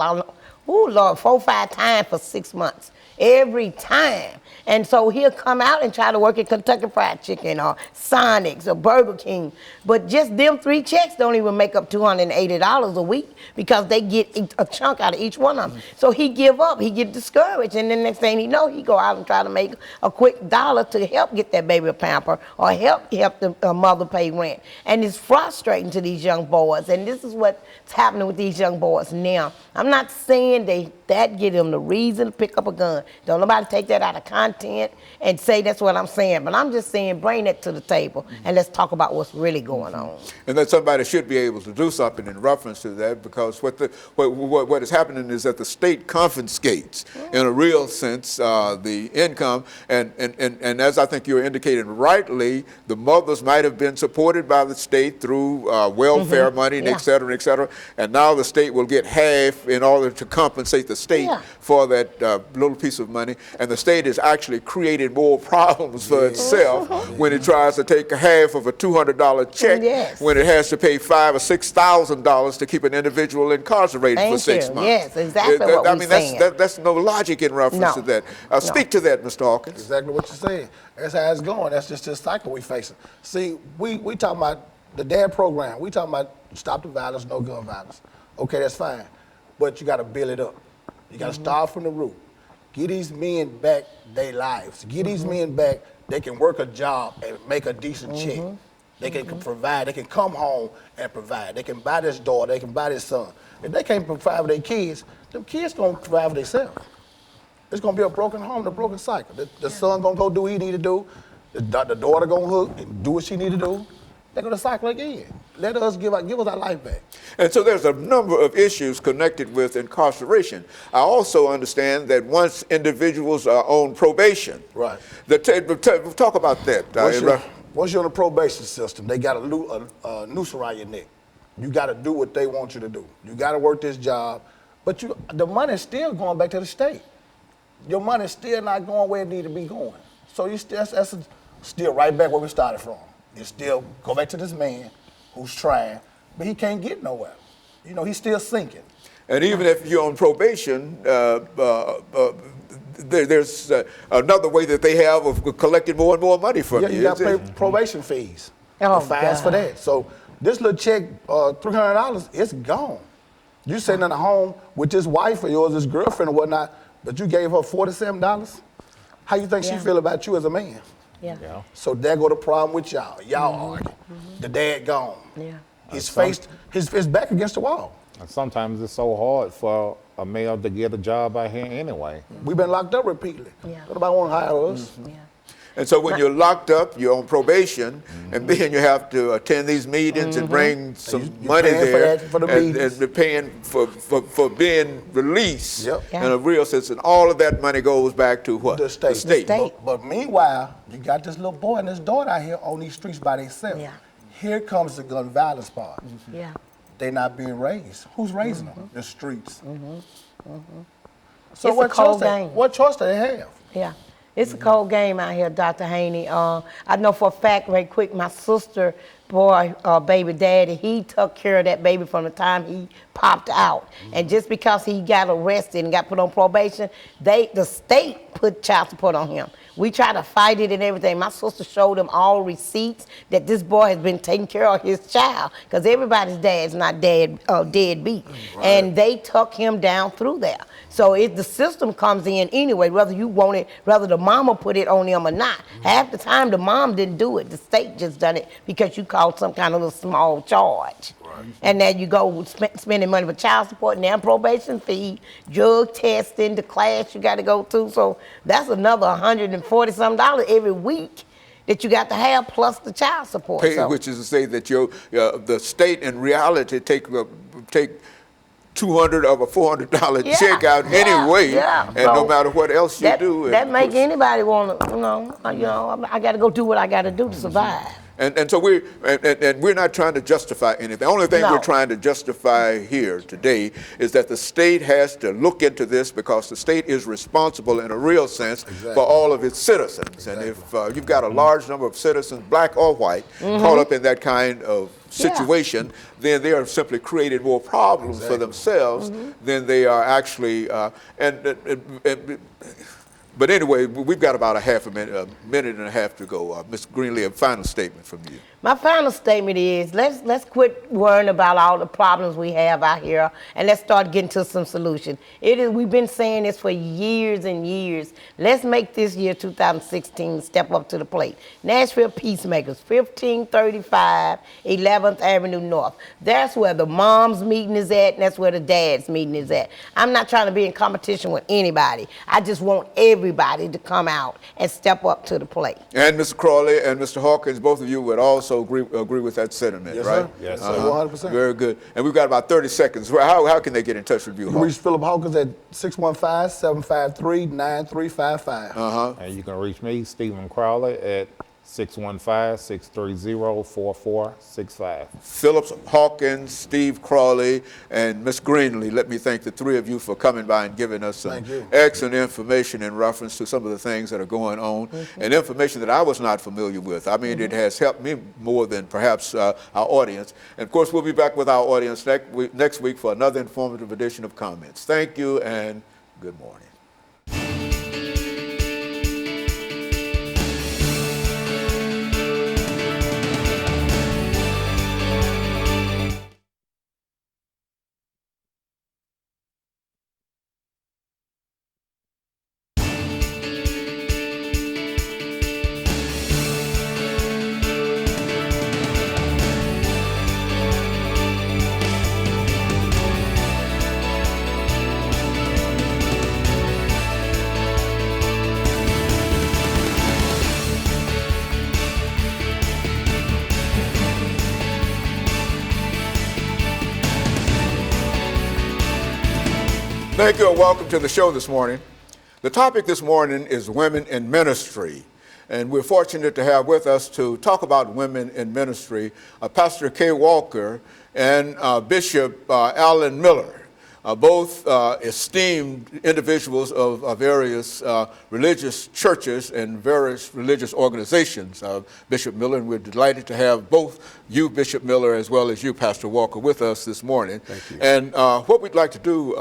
Speaker 3: oh Lord, 4 or 5 times for 6 months. Every time. And so he'll come out and try to work at Kentucky Fried Chicken or Sonic's or Burger King. But just them 3 checks don't even make up $280 a week because they get a chunk out of each one of them. So he give up, he get discouraged, and then next thing he know, he go out and try to make a quick dollar to help get that baby a pamper or help the mother pay rent. And it's frustrating to these young boys, and this is what's happening with these young boys now. I'm not saying that give them the reason to pick up a gun. Don't nobody take that out of content and say that's what I'm saying. But I'm just saying bring that to the table and let's talk about what's really going on.
Speaker 1: And that somebody should be able to do something in reference to that, because what is happening is that the state confiscates, in a real sense, the income. And as I think you're indicating rightly, the mothers might have been supported by the state through welfare money, and et cetera, and now the state will get half in order to compensate the state for that little piece of money, and the state is actually creating more problems for itself when it tries to take half of a $200 check when it has to pay $5,000 or $6,000 to keep an individual incarcerated for 6 months.
Speaker 3: Yes, exactly what we're saying.
Speaker 1: That's no logic in reference to that. Speak to that, Mr. Hawkins.
Speaker 5: Exactly what you're saying. That's how it's going. That's just the cycle we facing. See, we talking about the DAD program. We talking about stop the violence, no gun violence. Okay, that's fine, but you got to build it up. You got to start from the root. Get these men back their lives. Get these men back. They can work a job and make a decent check. They can provide. They can come home and provide. They can buy this daughter. They can buy this son. If they can't provide for their kids, them kids gonna provide for themselves. It's gonna be a broken home, a broken cycle. The son gonna go do what he need to do. The daughter gonna hook and do what she need to do. They're gonna cycle again. Let us give us our life back.
Speaker 1: And so there's a number of issues connected with incarceration. I also understand that once individuals are on probation,
Speaker 5: right?
Speaker 1: Talk about that.
Speaker 5: Once you're on a probation system, they got a noose around your neck. You got to do what they want you to do. You got to work this job, but the money's still going back to the state. Your money's still not going where it need to be going. So that's still right back where we started from. You still go back to this man who's trying, but he can't get nowhere. You know, he's still sinking.
Speaker 1: And even if you're on probation, there's another way that they have of collecting more and more money from you.
Speaker 5: Yeah, you got to pay probation fees. Fines for that. So this little check, $300, it's gone. You sitting in a home with this wife of yours, this girlfriend or whatnot, but you gave her $47. How you think she feel about you as a man?
Speaker 3: Yeah.
Speaker 5: So there go the problem with y'all. Y'all argue. The dad gone.
Speaker 3: Yeah.
Speaker 5: His back against the wall.
Speaker 4: And sometimes it's so hard for a male to get a job out here anyway.
Speaker 5: We've been locked up repeatedly. Nobody want to hire us.
Speaker 1: And so when you're locked up, you're on probation, and then you have to attend these meetings and bring some money there, and paying for being released in a real sense. And all of that money goes back to what?
Speaker 5: The state.
Speaker 3: The state.
Speaker 5: But meanwhile, you got this little boy and this daughter out here on these streets by themselves.
Speaker 3: Yeah.
Speaker 5: Here comes the gun violence part.
Speaker 3: Yeah.
Speaker 5: They're not being raised. Who's raising them? The streets. So
Speaker 3: It's a cold game.
Speaker 5: What choice do they have?
Speaker 3: Yeah. It's a cold game out here, Dr. Haney. I know for a fact, right quick, my sister, baby daddy, he took care of that baby from the time he popped out. And just because he got arrested and got put on probation, the state put child support on him. We tried to fight it and everything. My sister showed him all receipts that this boy has been taking care of his child, because everybody's dad's not deadbeat. Right. And they took him down through there. So the system comes in anyway, whether you want it, whether the mama put it on him or not. Half the time the mom didn't do it. The state just done it because you called some kind of little small charge. Right. And then you go spending money for child support and then probation fee, drug testing, the class you got to go to. So that's another $140-something every week that you got to have, plus the child support.
Speaker 1: Which is to say that the state in reality take $200 or $400
Speaker 3: Yeah,
Speaker 1: check out
Speaker 3: yeah,
Speaker 1: anyway,
Speaker 3: yeah.
Speaker 1: and no
Speaker 3: So
Speaker 1: matter what else you do.
Speaker 3: That
Speaker 1: and
Speaker 3: make anybody want to, I got to go do what I got to do to survive.
Speaker 1: And so we're not trying to justify anything. The only thing
Speaker 3: No.
Speaker 1: we're trying to justify here today is that the state has to look into this, because the state is responsible in a real sense for all of its citizens. And if you've got a large number of citizens, black or white, caught up in that kind of situation, then they are simply creating more problems for themselves than they are actually. But anyway, we've got about a minute and a half to go. Ms. Greenlee, a final statement from you.
Speaker 3: My final statement is let's quit worrying about all the problems we have out here, and let's start getting to some solution. We've been saying this for years and years. Let's make this year 2016 step up to the plate. Nashville Peacemakers, 1535 11th Avenue North. That's where the mom's meeting is at, and that's where the dad's meeting is at. I'm not trying to be in competition with anybody. I just want everybody to come out and step up to the plate.
Speaker 1: And Mr. Crawley and Mr. Hawkins, both of you would also agree with that sentiment,
Speaker 5: Yes,
Speaker 1: right?
Speaker 5: sir.
Speaker 4: Yes, sir.
Speaker 5: 100%.
Speaker 1: Very good. And we've got about 30 seconds. How can they get in touch with you,
Speaker 5: You can reach Philip Hawkins at 615-753-9355.
Speaker 4: And you can reach me, Stephen Crowley, at 615-630-4465.
Speaker 1: Phillips Hawkins, Steve Crawley, and Ms. Greenlee. Let me thank the three of you for coming by and giving us some
Speaker 5: Thank you.
Speaker 1: excellent information in reference to some of the things that are going on, and information that I was not familiar with. I mean, it has helped me more than perhaps our audience. And of course, we'll be back with our audience next week for another informative edition of Comments. Thank you and good morning. Thank you and welcome to the show this morning. The topic this morning is women in ministry. And we're fortunate to have with us to talk about women in ministry, Pastor Kay Walker and Bishop Alan Miller, both esteemed individuals of various religious churches and various religious organizations. Bishop Miller, and we're delighted to have both you, Bishop Miller, as well as you, Pastor Walker, with us this morning.
Speaker 5: Thank you.
Speaker 1: And what we'd like to do,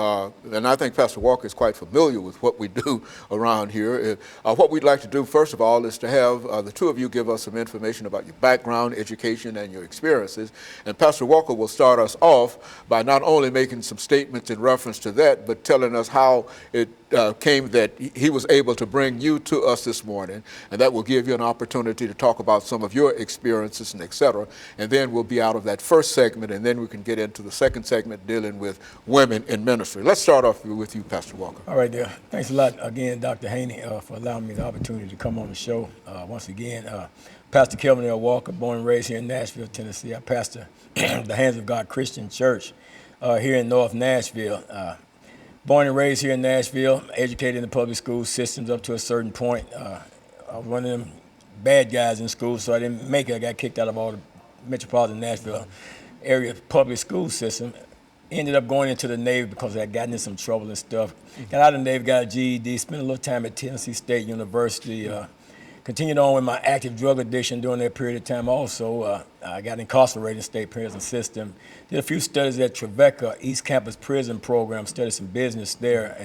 Speaker 1: and I think Pastor Walker is quite familiar with what we do around here, what we'd like to do, first of all, is to have the two of you give us some information about your background, education, and your experiences. And Pastor Walker will start us off by not only making some statements in reference to that, but telling us how it came that he was able to bring you to us this morning, and that will give you an opportunity to talk about some of your experiences and et cetera. And then we'll be out of that first segment, and then we can get into the second segment dealing with women in ministry. Let's start off with you, Pastor Walker.
Speaker 6: All right, there. Thanks a lot again, Dr. Haney, for allowing me the opportunity to come on the show. Once again, Pastor Kelvin L. Walker, born and raised here in Nashville, Tennessee. I pastor the Hands of God Christian Church here in North Nashville. Born and raised here in Nashville, educated in the public school systems up to a certain point. I was one of them bad guys in school, so I didn't make it. I got kicked out of all the metropolitan Nashville area public school system. Ended up going into the Navy because I had gotten in some trouble and stuff. Got out of the Navy, got a GED, spent a little time at Tennessee State University. Continued on with my active drug addiction during that period of time also. I got incarcerated in state prison system. Did a few studies at Trevecca East Campus Prison Program, studied some business there.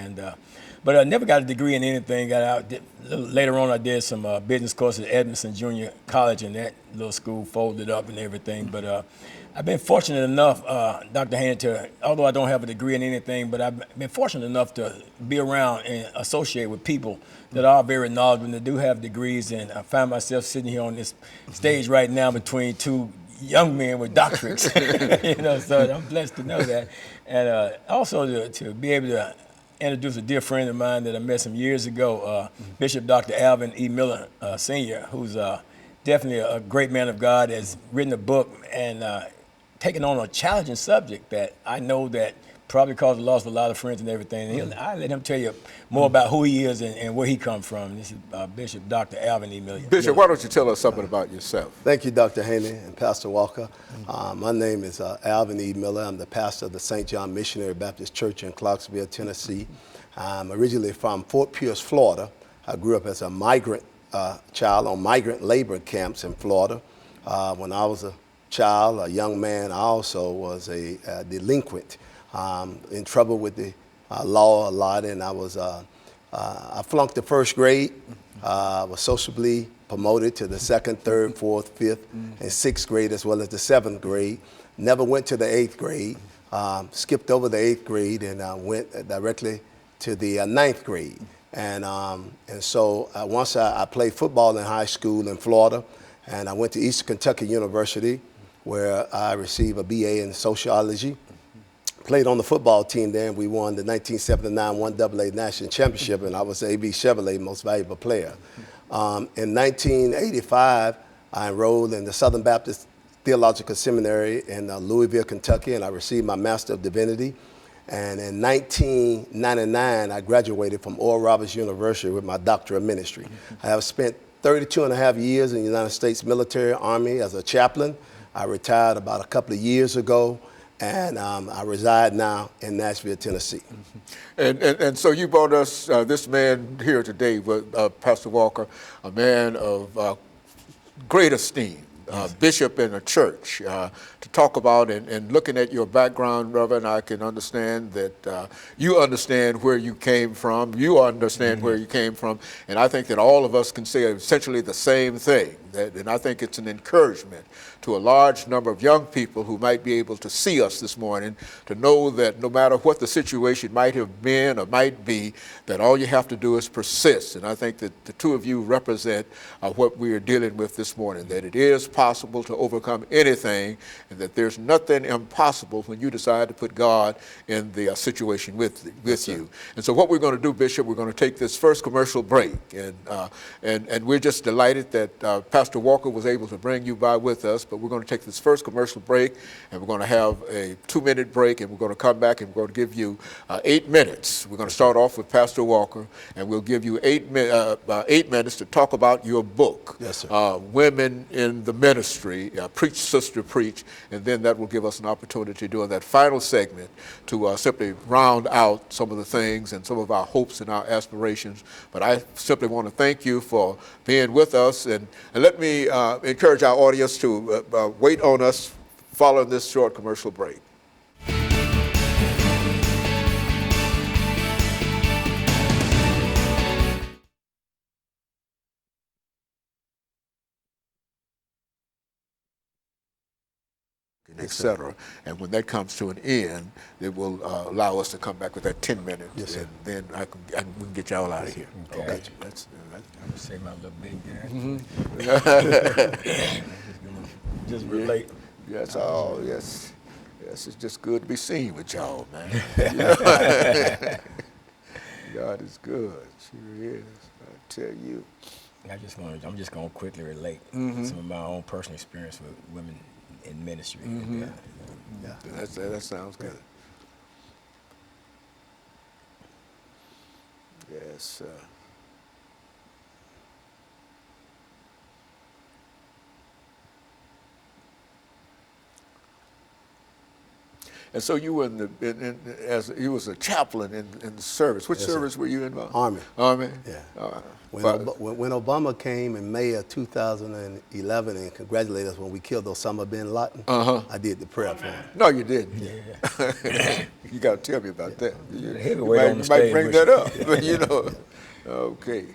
Speaker 6: But I never got a degree in anything. Got out. Later on, I did some business courses at Edmondson Junior College, and that little school folded up and everything. But I've been fortunate enough, Dr. Haney, although I don't have a degree in anything, but I've been fortunate enough to be around and associate with people that are very knowledgeable and that do have degrees. And I find myself sitting here on this stage right now between two young men with doctorates. So I'm blessed to know that. And also to be able to introduce a dear friend of mine that I met some years ago, Bishop Dr. Alvin E. Miller, Sr., who's definitely a great man of God, has written a book and taken on a challenging subject that I know that probably caused the loss of a lot of friends and everything. And I let him tell you more about who he is and where he come from. This is Bishop Dr. Alvin E. Miller.
Speaker 1: Bishop, why don't you tell us something about yourself?
Speaker 7: Thank you, Dr. Haney and Pastor Walker. My name is Alvin E. Miller. I'm the pastor of the St. John Missionary Baptist Church in Clarksville, Tennessee. I'm originally from Fort Pierce, Florida. I grew up as a migrant child on migrant labor camps in Florida. When I was a child, a young man, I also was a delinquent, in trouble with the law a lot, and I flunked the first grade. Was sociably promoted to the second, third, fourth, fifth, and sixth grade, as well as the seventh grade. Never went to the eighth grade. Skipped over the eighth grade and went directly to the ninth grade. And so once I played football in high school in Florida, and I went to Eastern Kentucky University, where I received a BA in sociology. Played on the football team there, and we won the 1979 1AA National Championship, and I was the A.B. Chevrolet Most Valuable Player. In 1985, I enrolled in the Southern Baptist Theological Seminary in Louisville, Kentucky, and I received my Master of Divinity. And in 1999, I graduated from Oral Roberts University with my Doctor of Ministry. I have spent 32 and a half years in the United States military, Army as a chaplain. I retired about a couple of years ago, and I reside now in Nashville, Tennessee.
Speaker 1: And so you brought us this man here today, with Pastor Walker, a man of great esteem, bishop in a church, to talk about, and looking at your background, Reverend, I can understand that you understand where you came from, you understand where you came from, and I think that all of us can say essentially the same thing. And I think it's an encouragement to a large number of young people who might be able to see us this morning, to know that no matter what the situation might have been or might be, that all you have to do is persist. And I think that the two of you represent what we are dealing with this morning, that it is possible to overcome anything, and that there's nothing impossible when you decide to put God in the situation with you. And so what we're going to do, Bishop, we're going to take this first commercial break, and we're just delighted that Pastor Walker was able to bring you by with us, but we're going to take this first commercial break, and we're going to have a 2-minute break, and we're going to come back and we're going to give you 8 minutes. We're going to start off with Pastor Walker, and we'll give you 8 minutes to talk about your book,
Speaker 7: Yes, sir.
Speaker 1: Women in the Ministry, Preach, Sister, Preach, and then that will give us an opportunity during that final segment to simply round out some of the things and some of our hopes and our aspirations. But I simply want to thank you for being with us, and let me encourage our audience to wait on us following this short commercial break. Etc. And when that comes to an end, it will allow us to come back with that 10 minutes,
Speaker 7: Yes, sir.
Speaker 1: and then we can get y'all out of here.
Speaker 6: Okay.
Speaker 1: That's
Speaker 6: I'm gonna say my little big guy. Just relate.
Speaker 1: yes, oh yes, yes. It's just good to be seen with y'all, man. You know? God is good, sure is. I tell you.
Speaker 6: I'm just gonna quickly relate some of my own personal experience with women in ministry.
Speaker 7: Yeah.
Speaker 1: That sounds good. Yes. And so you were as you was a chaplain in the service. Which service were you involved?
Speaker 7: Army.
Speaker 1: Army.
Speaker 7: Yeah. When Obama came in May of 2011 and congratulated us when we killed Osama bin Laden, I did the prayer for him.
Speaker 1: No, you didn't. Yeah. You got to tell me about that. You
Speaker 6: Heavyweight on the
Speaker 1: might
Speaker 6: stage,
Speaker 1: bring
Speaker 6: Bishop.
Speaker 1: that up, but you know. Okay.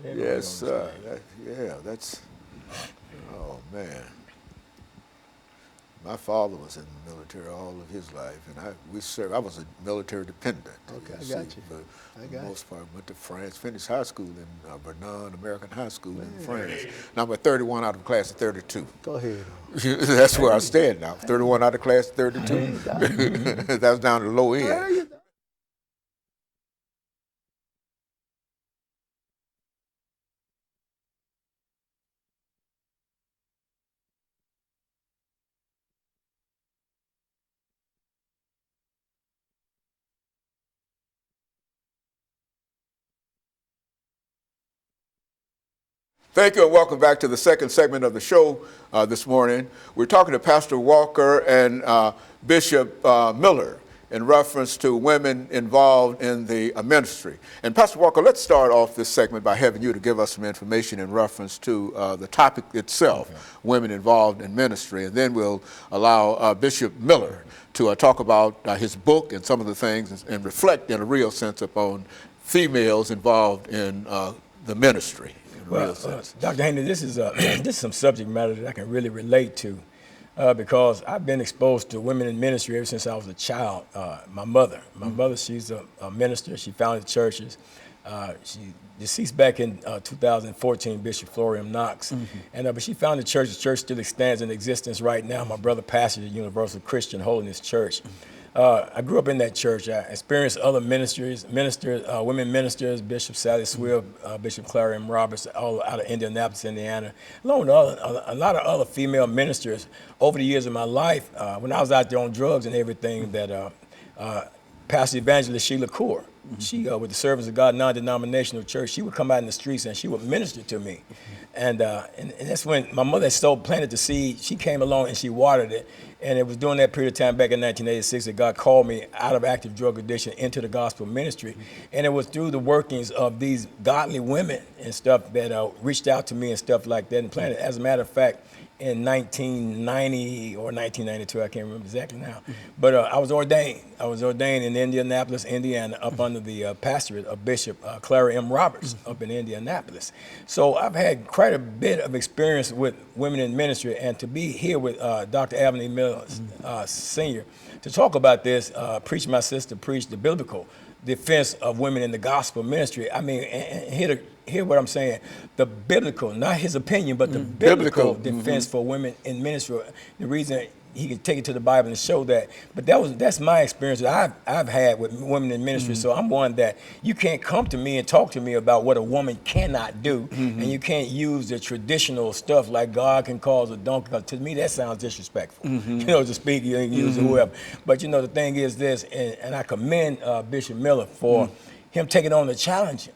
Speaker 1: Yes, that's. Oh man. My father was in the military all of his life, and we served. I was a military dependent.
Speaker 7: Okay, I got you.
Speaker 1: But
Speaker 7: I
Speaker 1: for
Speaker 7: got
Speaker 1: the most part, went to France, finished high school in Vernon American High School in France. Now I'm at 31 out of class of 32.
Speaker 7: Go ahead.
Speaker 1: That's where I stand now. 31 out of class of 32. That's down to the low end. Thank you and welcome back to the second segment of the show this morning. We're talking to Pastor Walker and Bishop Miller in reference to women involved in the ministry. And Pastor Walker, let's start off this segment by having you to give us some information in reference to the topic itself, women involved in ministry, and then we'll allow Bishop Miller to talk about his book and some of the things and reflect in a real sense upon females involved in the ministry.
Speaker 6: Well, Dr. Haney, this is this is some subject matter that I can really relate to because I've been exposed to women in ministry ever since I was a child. My mother, she's a minister. She founded churches. She deceased back in 2014, Bishop Florian Knox. And but she founded church. The church still stands in existence right now. My brother pastored at Universal Christian Holiness Church. I grew up in that church. I experienced other ministers, women ministers, Bishop Sally Swift, Bishop Clara M. Roberts, all out of Indianapolis, Indiana, along with a lot of other female ministers over the years of my life. When I was out there on drugs and everything, that Pastor Evangelist Sheila Kaur, she, with the Servants of God non-denominational church, she would come out in the streets and she would minister to me. And that's when my mother planted the seed. She came along and she watered it. And it was during that period of time back in 1986 that God called me out of active drug addiction into the gospel ministry. And it was through the workings of these godly women and stuff that reached out to me and stuff like that and planted. As a matter of fact, in 1990 or 1992, I can't remember exactly now. But I was ordained. I was ordained in Indianapolis, Indiana, up under the pastorate of Bishop Clara M. Roberts up in Indianapolis. So I've had quite a bit of experience with women in ministry, and to be here with Dr. Avani Miller, Sr., to talk about this, preach my sister, preach the biblical defense of women in the gospel ministry. I mean, and hear what I'm saying. The biblical, not his opinion, but the biblical defense for women in ministry. The reason he can take it to the Bible and show that. But that's my experience that I've had with women in ministry. So I'm one that you can't come to me and talk to me about what a woman cannot do, and you can't use the traditional stuff like God can cause a donkey. Because to me, that sounds disrespectful. You know, to speak, you can use whoever. But you know, the thing is this, and I commend Bishop Miller for him taking on the challenge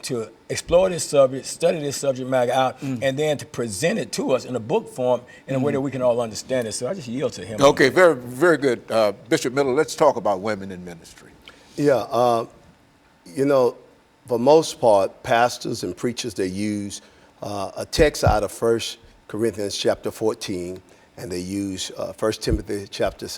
Speaker 6: to explore this subject, study this subject matter out, and then to present it to us in a book form in a way that we can all understand it. So I just yield to him.
Speaker 1: Okay, very, very good. Bishop Miller, let's talk about women in ministry.
Speaker 7: Yeah, you know, for most part, pastors and preachers, they use a text out of 1 Corinthians chapter 14, and they use 1 Timothy chapter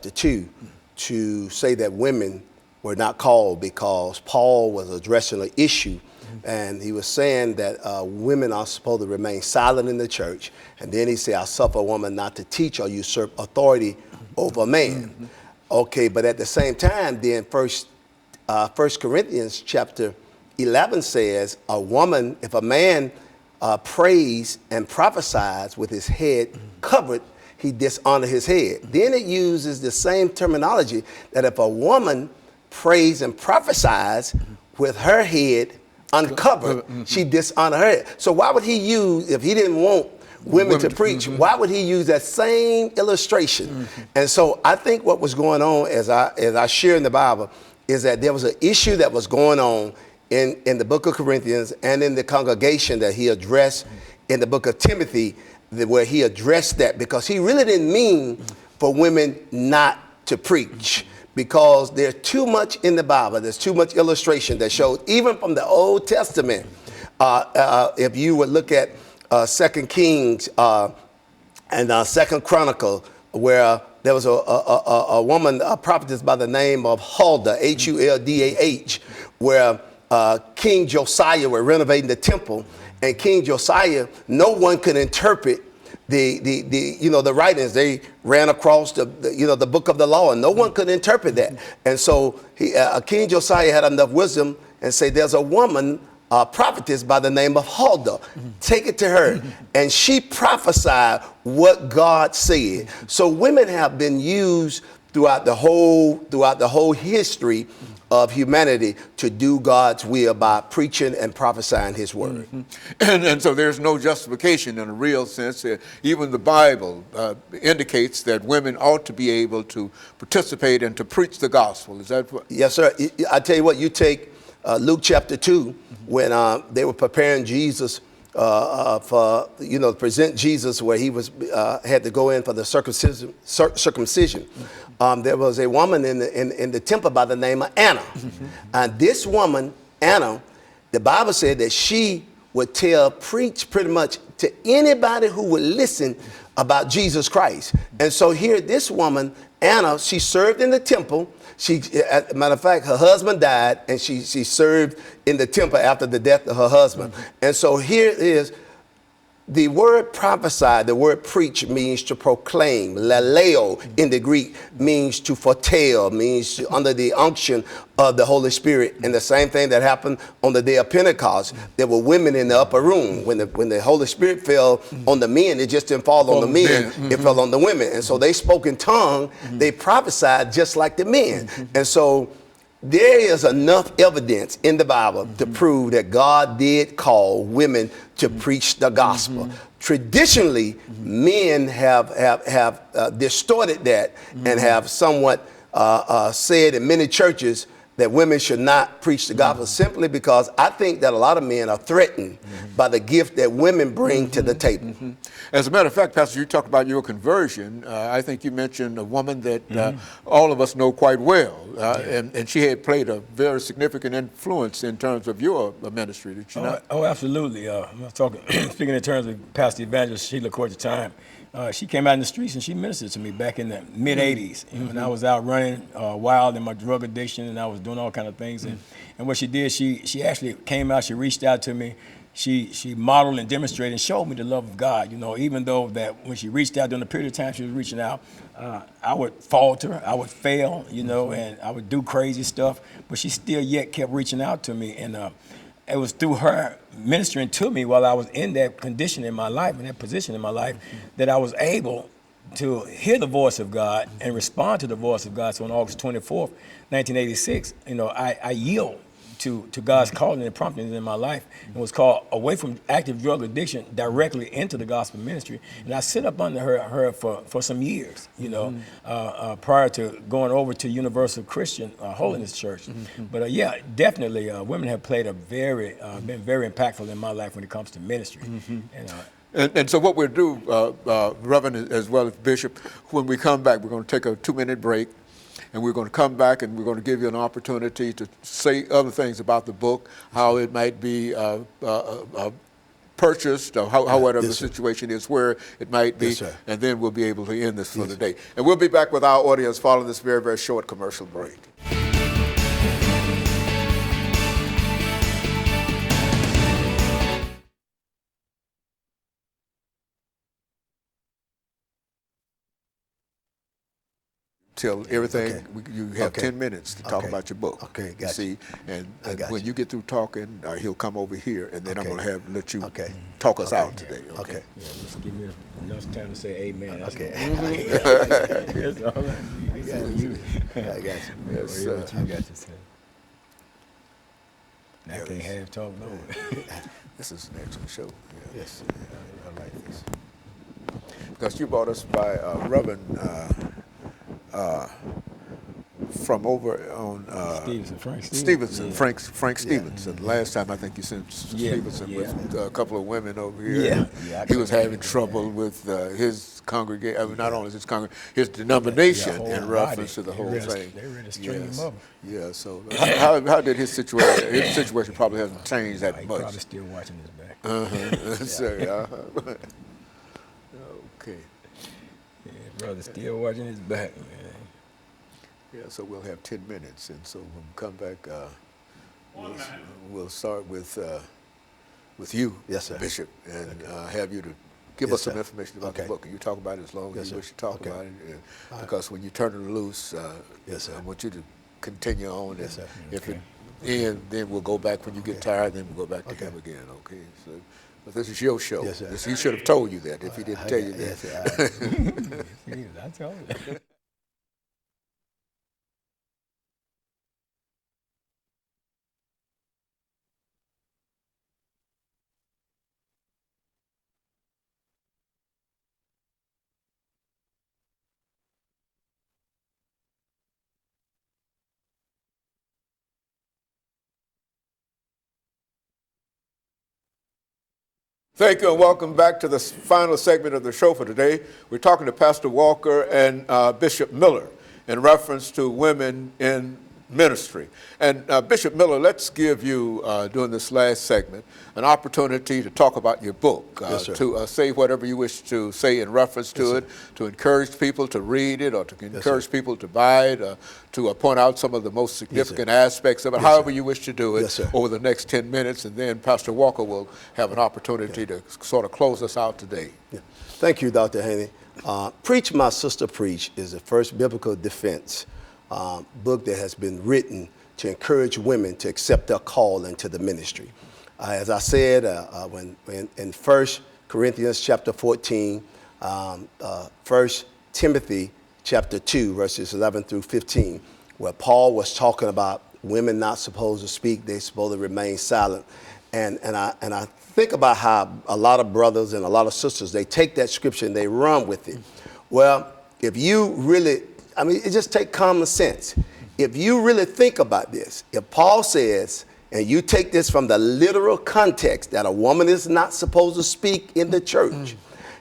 Speaker 7: 2 to say that women were not called because Paul was addressing an issue, and he was saying that women are supposed to remain silent in the church. And then he said, I suffer a woman not to teach or usurp authority over a man. Okay, but at the same time, then First Corinthians chapter 11 says, a woman, if a man prays and prophesies with his head covered, he dishonor his head. Then it uses the same terminology that if a woman prays and prophesies with her head uncovered, she dishonor her head. So why would he use, if he didn't want women to preach, why would he use that same illustration? And so I think what was going on, as I share in the Bible, is that there was an issue that was going on in the book of Corinthians and in the congregation that he addressed in the book of Timothy, where he addressed that, because he really didn't mean for women not to preach, because there's too much in the Bible. There's too much illustration that shows, even from the Old Testament. If you would look at 2 Kings and 2 Chronicle, where there was a woman, a prophetess by the name of Huldah, Huldah, where King Josiah were renovating the temple, and King Josiah, no one could interpret the writings. They ran across the book of the law, and no one could interpret that. And so King Josiah had enough wisdom and say, there's a woman, prophetess by the name of Huldah. Take it to her. And she prophesied what God said. So women have been used throughout the whole history of humanity to do God's will by preaching and prophesying his word.
Speaker 1: And so there's no justification in a real sense. Even the Bible indicates that women ought to be able to participate and to preach the gospel. Is that what?
Speaker 7: Yes, sir. I tell you what, you take Luke chapter 2, when they were preparing Jesus for, present Jesus, where he was had to go in for the circumcision. There was a woman in the temple by the name of Anna. And this woman, Anna, the Bible said that she would preach pretty much to anybody who would listen about Jesus Christ. And so here, this woman, Anna, she served in the temple. Matter of fact, her husband died, and she served in the temple after the death of her husband. And so here is the word prophesy, the word preach means to proclaim. Laleo in the Greek means to foretell, means under the unction of the Holy Spirit. And the same thing that happened on the day of Pentecost. There were women in the upper room. When the Holy Spirit fell on the men, it just didn't fall on the men, it fell on the women. And so they spoke in tongue, they prophesied just like the men. And so there is enough evidence in the Bible to prove that God did call women to preach the gospel. Traditionally, men have distorted that and have somewhat said in many churches that women should not preach the gospel simply because I think that a lot of men are threatened by the gift that women bring to the table.
Speaker 1: As a matter of fact, Pastor, you talked about your conversion. I think you mentioned a woman that all of us know quite well, and she had played a very significant influence in terms of your ministry, did she not?
Speaker 6: Oh, absolutely. I'm talking, speaking in terms of Pastor Evangelist Sheila Court time. She came out in the streets and she ministered to me back in the mid '80s. And I was out running wild in my drug addiction, and I was doing all kind of things. And what she did, she actually came out. She reached out to me. She modeled and demonstrated and showed me the love of God. Even though that when she reached out during the period of time she was reaching out, I would falter, I would fail, and I would do crazy stuff. But she still yet kept reaching out to me, and it was through her ministering to me while I was in that condition in my life, in that position in my life, that I was able to hear the voice of God and respond to the voice of God. So on August 24th, 1986, I yield to God's calling and prompting in my life, and was called away from active drug addiction directly into the gospel ministry. And I sit up under her for some years, prior to going over to Universal Christian Holiness Church. But yeah, definitely, women have played been very impactful in my life when it comes to ministry.
Speaker 1: And so what we'll do, Reverend, as well as Bishop, when we come back, we're going to take a 2-minute break. And we're going to come back and we're going to give you an opportunity to say other things about the book, how it might be purchased, or whatever the situation is, where it might be, and then we'll be able to end this for the day. And we'll be back with our audience following this very, very short commercial break. Till everything, you have 10 minutes to talk about your book.
Speaker 7: Okay,
Speaker 1: you see, and when you get through talking, he'll come over here, and then I'm going to let you talk us out today. Okay.
Speaker 6: Yeah, just give me enough time to say amen. That's
Speaker 7: Okay.
Speaker 6: That's all I need.
Speaker 7: I got you.
Speaker 1: Yes,
Speaker 6: I got you, sir. I can't have talk no.
Speaker 1: This is an excellent show. Yeah.
Speaker 7: Yes.
Speaker 1: I like this. Because you brought us by Reverend from over on
Speaker 6: Frank
Speaker 1: Stevenson,
Speaker 6: Yeah.
Speaker 1: Frank Stevenson. Last time I think you sent Stevenson with a couple of women over here.
Speaker 6: Yeah,
Speaker 1: He was having trouble with his congregation. I mean, not only his denomination in reference to the whole thing.
Speaker 6: They ready to string him up.
Speaker 1: Yeah. So how did his situation? His situation probably hasn't changed that
Speaker 6: He's
Speaker 1: much.
Speaker 6: probably still watching his back.
Speaker 1: Okay.
Speaker 6: Yeah, brother, still watching his back, man.
Speaker 1: Yeah, so we'll have 10 minutes, and so when we come back, we'll start with you,
Speaker 7: Yes, sir.
Speaker 1: Bishop, and have you to give us some information about the book. And you talk about it as long as you wish to talk about it, because when you turn it loose, I want you to continue on.
Speaker 7: Yes, sir.
Speaker 1: If it ends, then we'll go back when you get tired, then we'll go back to him again, okay? So, but this is your show.
Speaker 7: Yes, sir.
Speaker 1: He should have told you that if he didn't tell you that.
Speaker 6: Yes, I told you.
Speaker 1: Thank you and welcome back to the final segment of the show for today. We're talking to Pastor Walker and Bishop Miller in reference to women in ministry. And Bishop Miller, let's give you, during this last segment, an opportunity to talk about your book,
Speaker 7: Yes, sir.
Speaker 1: to say whatever you wish to say in reference to it, to encourage people to read it or to encourage people to buy it, to point out some of the most significant aspects of it, however you wish to do it over the next 10 minutes, and then Pastor Walker will have an opportunity to sort of close us out today.
Speaker 7: Thank you, Dr. Haney. Preach, My Sister, Preach is the first biblical defense book that has been written to encourage women to accept their call into the ministry. As I said, when in 1 Corinthians chapter 14, 1 Timothy chapter 2, verses 11 through 15, where Paul was talking about women not supposed to speak, they're supposed to remain silent. And I think about how a lot of brothers and a lot of sisters, they take that scripture and they run with it. Well, if you really, it just take common sense. If you really think about this, if Paul says, and you take this from the literal context that a woman is not supposed to speak in the church,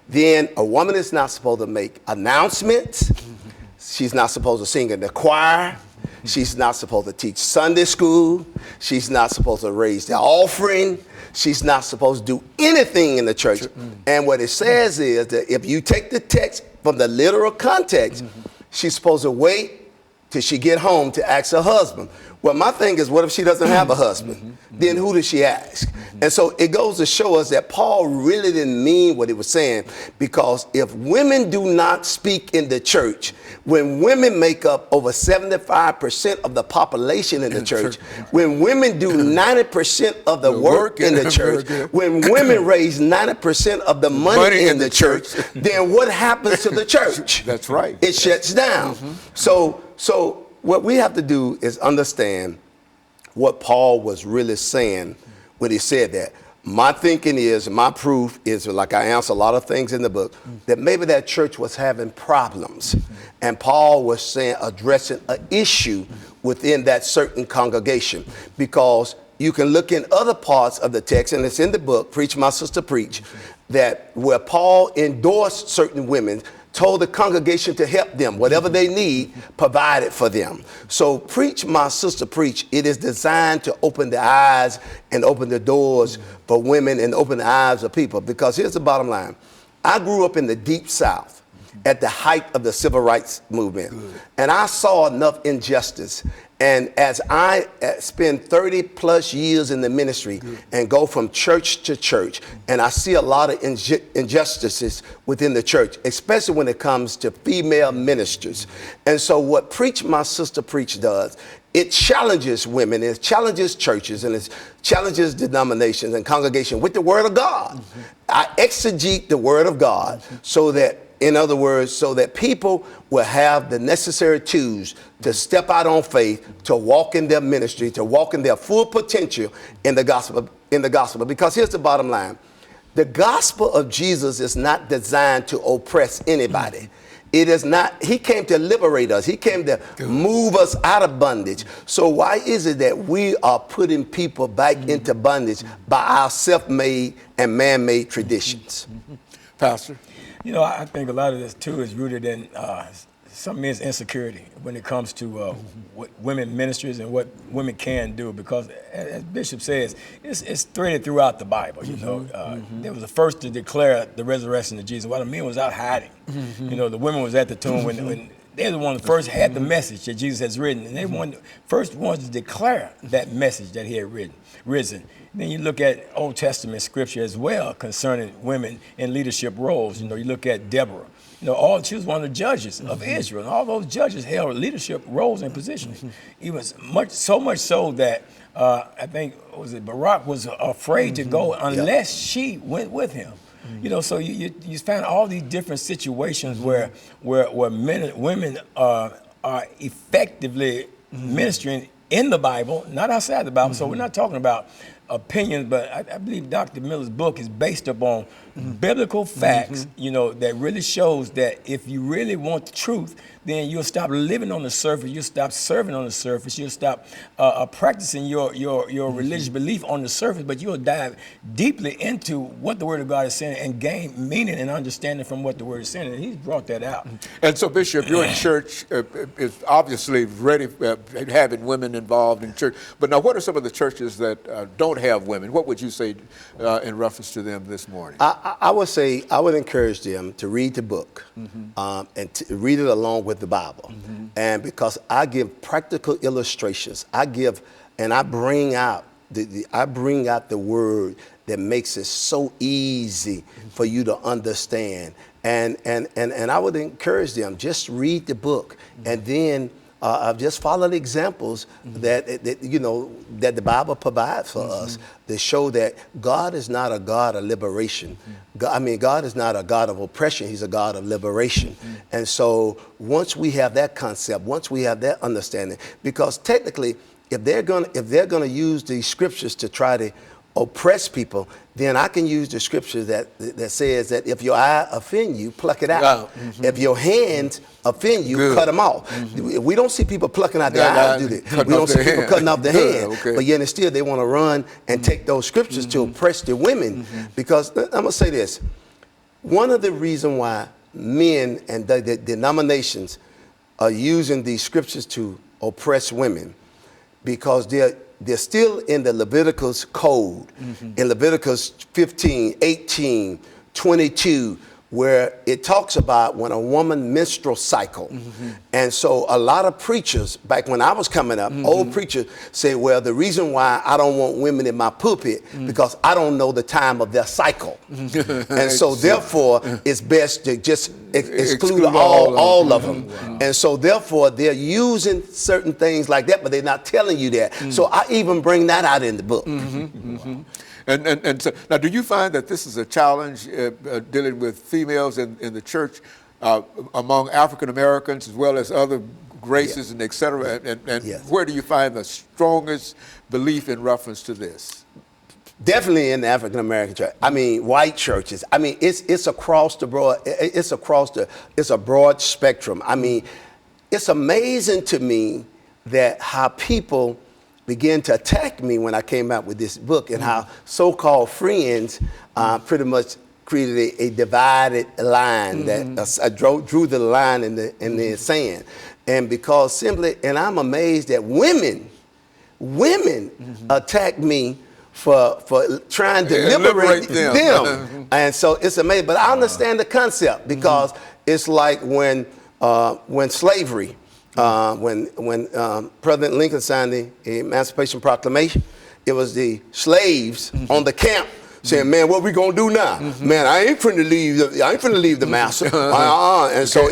Speaker 7: then a woman is not supposed to make announcements. She's not supposed to sing in the choir. She's not supposed to teach Sunday school. She's not supposed to raise the offering. She's not supposed to do anything in the church. And what it says is that if you take the text from the literal context, she's supposed to wait till she get home to ask her husband. Well, my thing is, what if she doesn't have a husband? Then who does she ask? And so it goes to show us that Paul really didn't mean what he was saying, because if women do not speak in the church, when women make up over 75% of the population in the church, when women do 90% of the work in the church, when women raise 90% of the money in the church, then what happens to the church?
Speaker 1: That's right.
Speaker 7: It shuts down. So what we have to do is understand what Paul was really saying when he said that. My thinking is, my proof is, like I answer a lot of things in the book, that maybe that church was having problems. And Paul was saying, addressing an issue within that certain congregation. Because you can look in other parts of the text, and it's in the book, Preach, My Sister, Preach, that where Paul endorsed certain women, told the congregation to help them, whatever they need, provided for them. So Preach, My Sister, Preach, it is designed to open the eyes and open the doors for women and open the eyes of people. Because here's the bottom line. I grew up in the Deep South at the height of the civil rights movement. And I saw enough injustice. And as I spend 30 plus years in the ministry and go from church to church, and I see a lot of injustices within the church, especially when it comes to female ministers. And so what Preach, My Sister, Preach does, it challenges women, it challenges churches, and it challenges denominations and congregations with the Word of God. I exegete the Word of God so that, in other words, so that people will have the necessary tools to step out on faith, to walk in their ministry, to walk in their full potential in the gospel. Because here's the bottom line. The gospel of Jesus is not designed to oppress anybody. It is not. He came to liberate us. He came to move us out of bondage. So why is it that we are putting people back into bondage by our self-made and man-made traditions?
Speaker 1: Pastor?
Speaker 6: You know, I think a lot of this, too, is rooted in some men's insecurity when it comes to what women ministries and what women can do. Because, as Bishop says, it's threaded throughout the Bible. You know, they was the first to declare the resurrection of Jesus while the men was out hiding. You know, the women was at the tomb when they're the ones that first had the message that Jesus has written. And they were the first ones to declare that message that he had risen. Then you look at Old Testament scripture as well concerning women in leadership roles. You know, you look at Deborah. You know, she was one of the judges of Israel, and all those judges held leadership roles and positions. Even so much so that I think Barak was afraid to go unless she went with him. You know, so you find all these different situations where women are effectively ministering in the Bible, not outside the Bible. So we're not talking about opinions, but I believe Dr. Miller's book is based upon biblical facts, you know, that really shows that if you really want the truth, then you'll stop living on the surface, you'll stop serving on the surface, you'll stop practicing your religious belief on the surface, but you'll dive deeply into what the Word of God is saying and gain meaning and understanding from what the Word is saying, and he's brought that out.
Speaker 1: And so, Bishop, your church is obviously ready having women involved in church. But now, what are some of the churches that don't have women? What would you say in reference to them this morning?
Speaker 7: I would say I would encourage them to read the book and to read it along with the Bible. And because I give practical illustrations, I bring out the word that makes it so easy for you to understand. And I would encourage them, just read the book and then just follow the examples that the Bible provides for us to show that God is not a God of liberation. God is not a God of oppression. He's a God of liberation. And so once we have that concept, once we have that understanding, because technically, if they're gonna use these scriptures to try to oppress people, then I can use the scripture that says that if your eye offend you, pluck it out. If your hand offend you, cut them off. We don't see people plucking out their eyes, do they? We don't see people cutting off their hand. But yet and still they want to run and take those scriptures to oppress the women. Because I'm going to say this. One of the reasons why men and the denominations are using these scriptures to oppress women, because they're still in the Leviticus code, in Leviticus 15, 18, 22, where it talks about when a woman menstrual cycle. And so a lot of preachers, back when I was coming up, old preachers say, well, the reason why I don't want women in my pulpit, because I don't know the time of their cycle. And so therefore, it's best to just exclude all of them. And so therefore, they're using certain things like that, but they're not telling you that. So I even bring that out in the book.
Speaker 1: And so, now, do you find that this is a challenge dealing with females in the church among African Americans as well as other races and et cetera? And where do you find the strongest belief in reference to this?
Speaker 7: Definitely in the African American church. I mean, white churches. I mean, it's across the broad. It's a broad spectrum. I mean, it's amazing to me that how people began to attack me when I came out with this book, and how so-called friends pretty much created a divided line that I drew the line in the sand. And because simply, and I'm amazed that women attack me for trying to liberate them. And so it's amazing. But I understand the concept, because it's like when slavery, when President Lincoln signed the Emancipation Proclamation, it was the slaves on the camp saying, "Man, what we gonna do now? Man, I ain't finna leave the master." And so,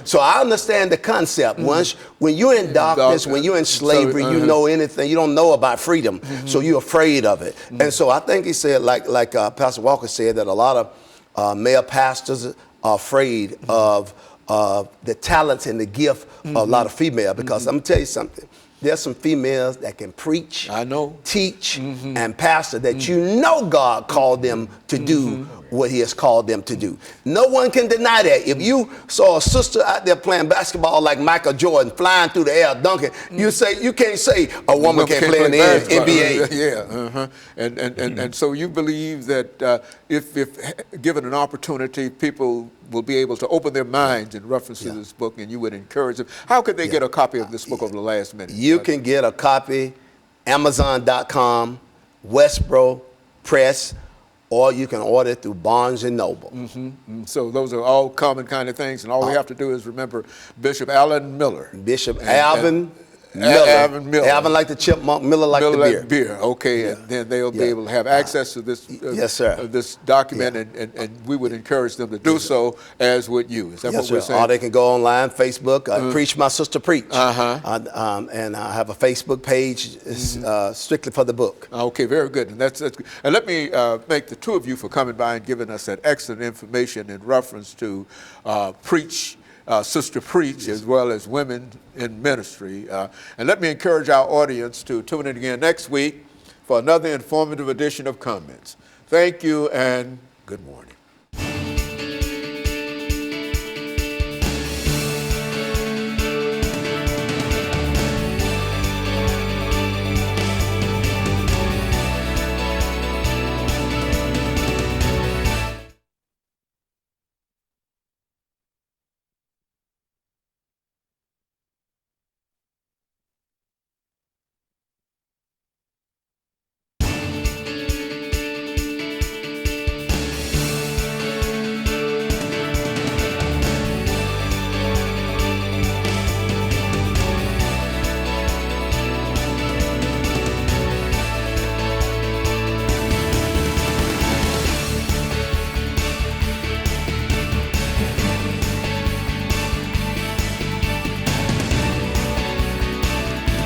Speaker 7: so I understand the concept. Once, when you're in darkness, when you're in slavery, you know anything. You don't know about freedom, so you're afraid of it. And so I think he said, like Pastor Walker said, that a lot of male pastors are afraid of the talents and the gift of a lot of females, because I'm gonna tell you something. There's some females that can preach, teach, and pastor that you know God called them to do what he has called them to do. No one can deny that. If you saw a sister out there playing basketball like Michael Jordan, flying through the air, dunking, you can't say a woman can't play in the NBA.
Speaker 1: And so you believe that if given an opportunity, people will be able to open their minds in reference to this book, and you would encourage them. How could they get a copy of this book over the last minute?
Speaker 7: You can get a copy, Amazon.com, Westboro Press, or you can order it through Barnes & Noble.
Speaker 1: So those are all common kind of things, and all we have to do is remember Bishop Allen Miller.
Speaker 7: Bishop Alvin Miller. Alvin like the chipmunk, Miller like the beer.
Speaker 1: Okay, and then they'll be able to have access to this this document, and we would encourage them to do so, as would you. Is that what we're saying?
Speaker 7: Or they can go online, Facebook, Preach My Sister Preach. And I have a Facebook page strictly for the book.
Speaker 1: Okay, very good. And that's good. And let me thank the two of you for coming by and giving us that excellent information in reference to Preach, Sister Preach, as well as women in ministry. And let me encourage our audience to tune in again next week for another informative edition of Comments. Thank you and good morning.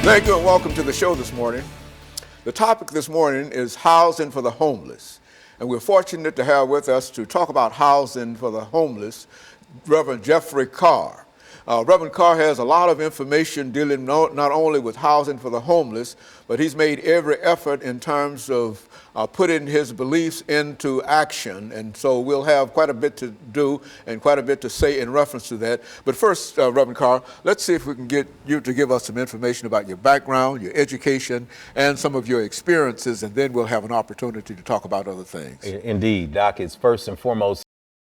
Speaker 1: Thank you and welcome to the show this morning. The topic this morning is housing for the homeless. And we're fortunate to have with us to talk about housing for the homeless, Reverend Jeffrey Carr. Reverend Carr has a lot of information dealing not only with housing for the homeless, but he's made every effort in terms of putting his beliefs into action. And so we'll have quite a bit to do and quite a bit to say in reference to that. But first, Reverend Carr, let's see if we can get you to give us some information about your background, your education, and some of your experiences, and then we'll have an opportunity to talk about other things.
Speaker 8: Indeed, Doc. It's first and foremost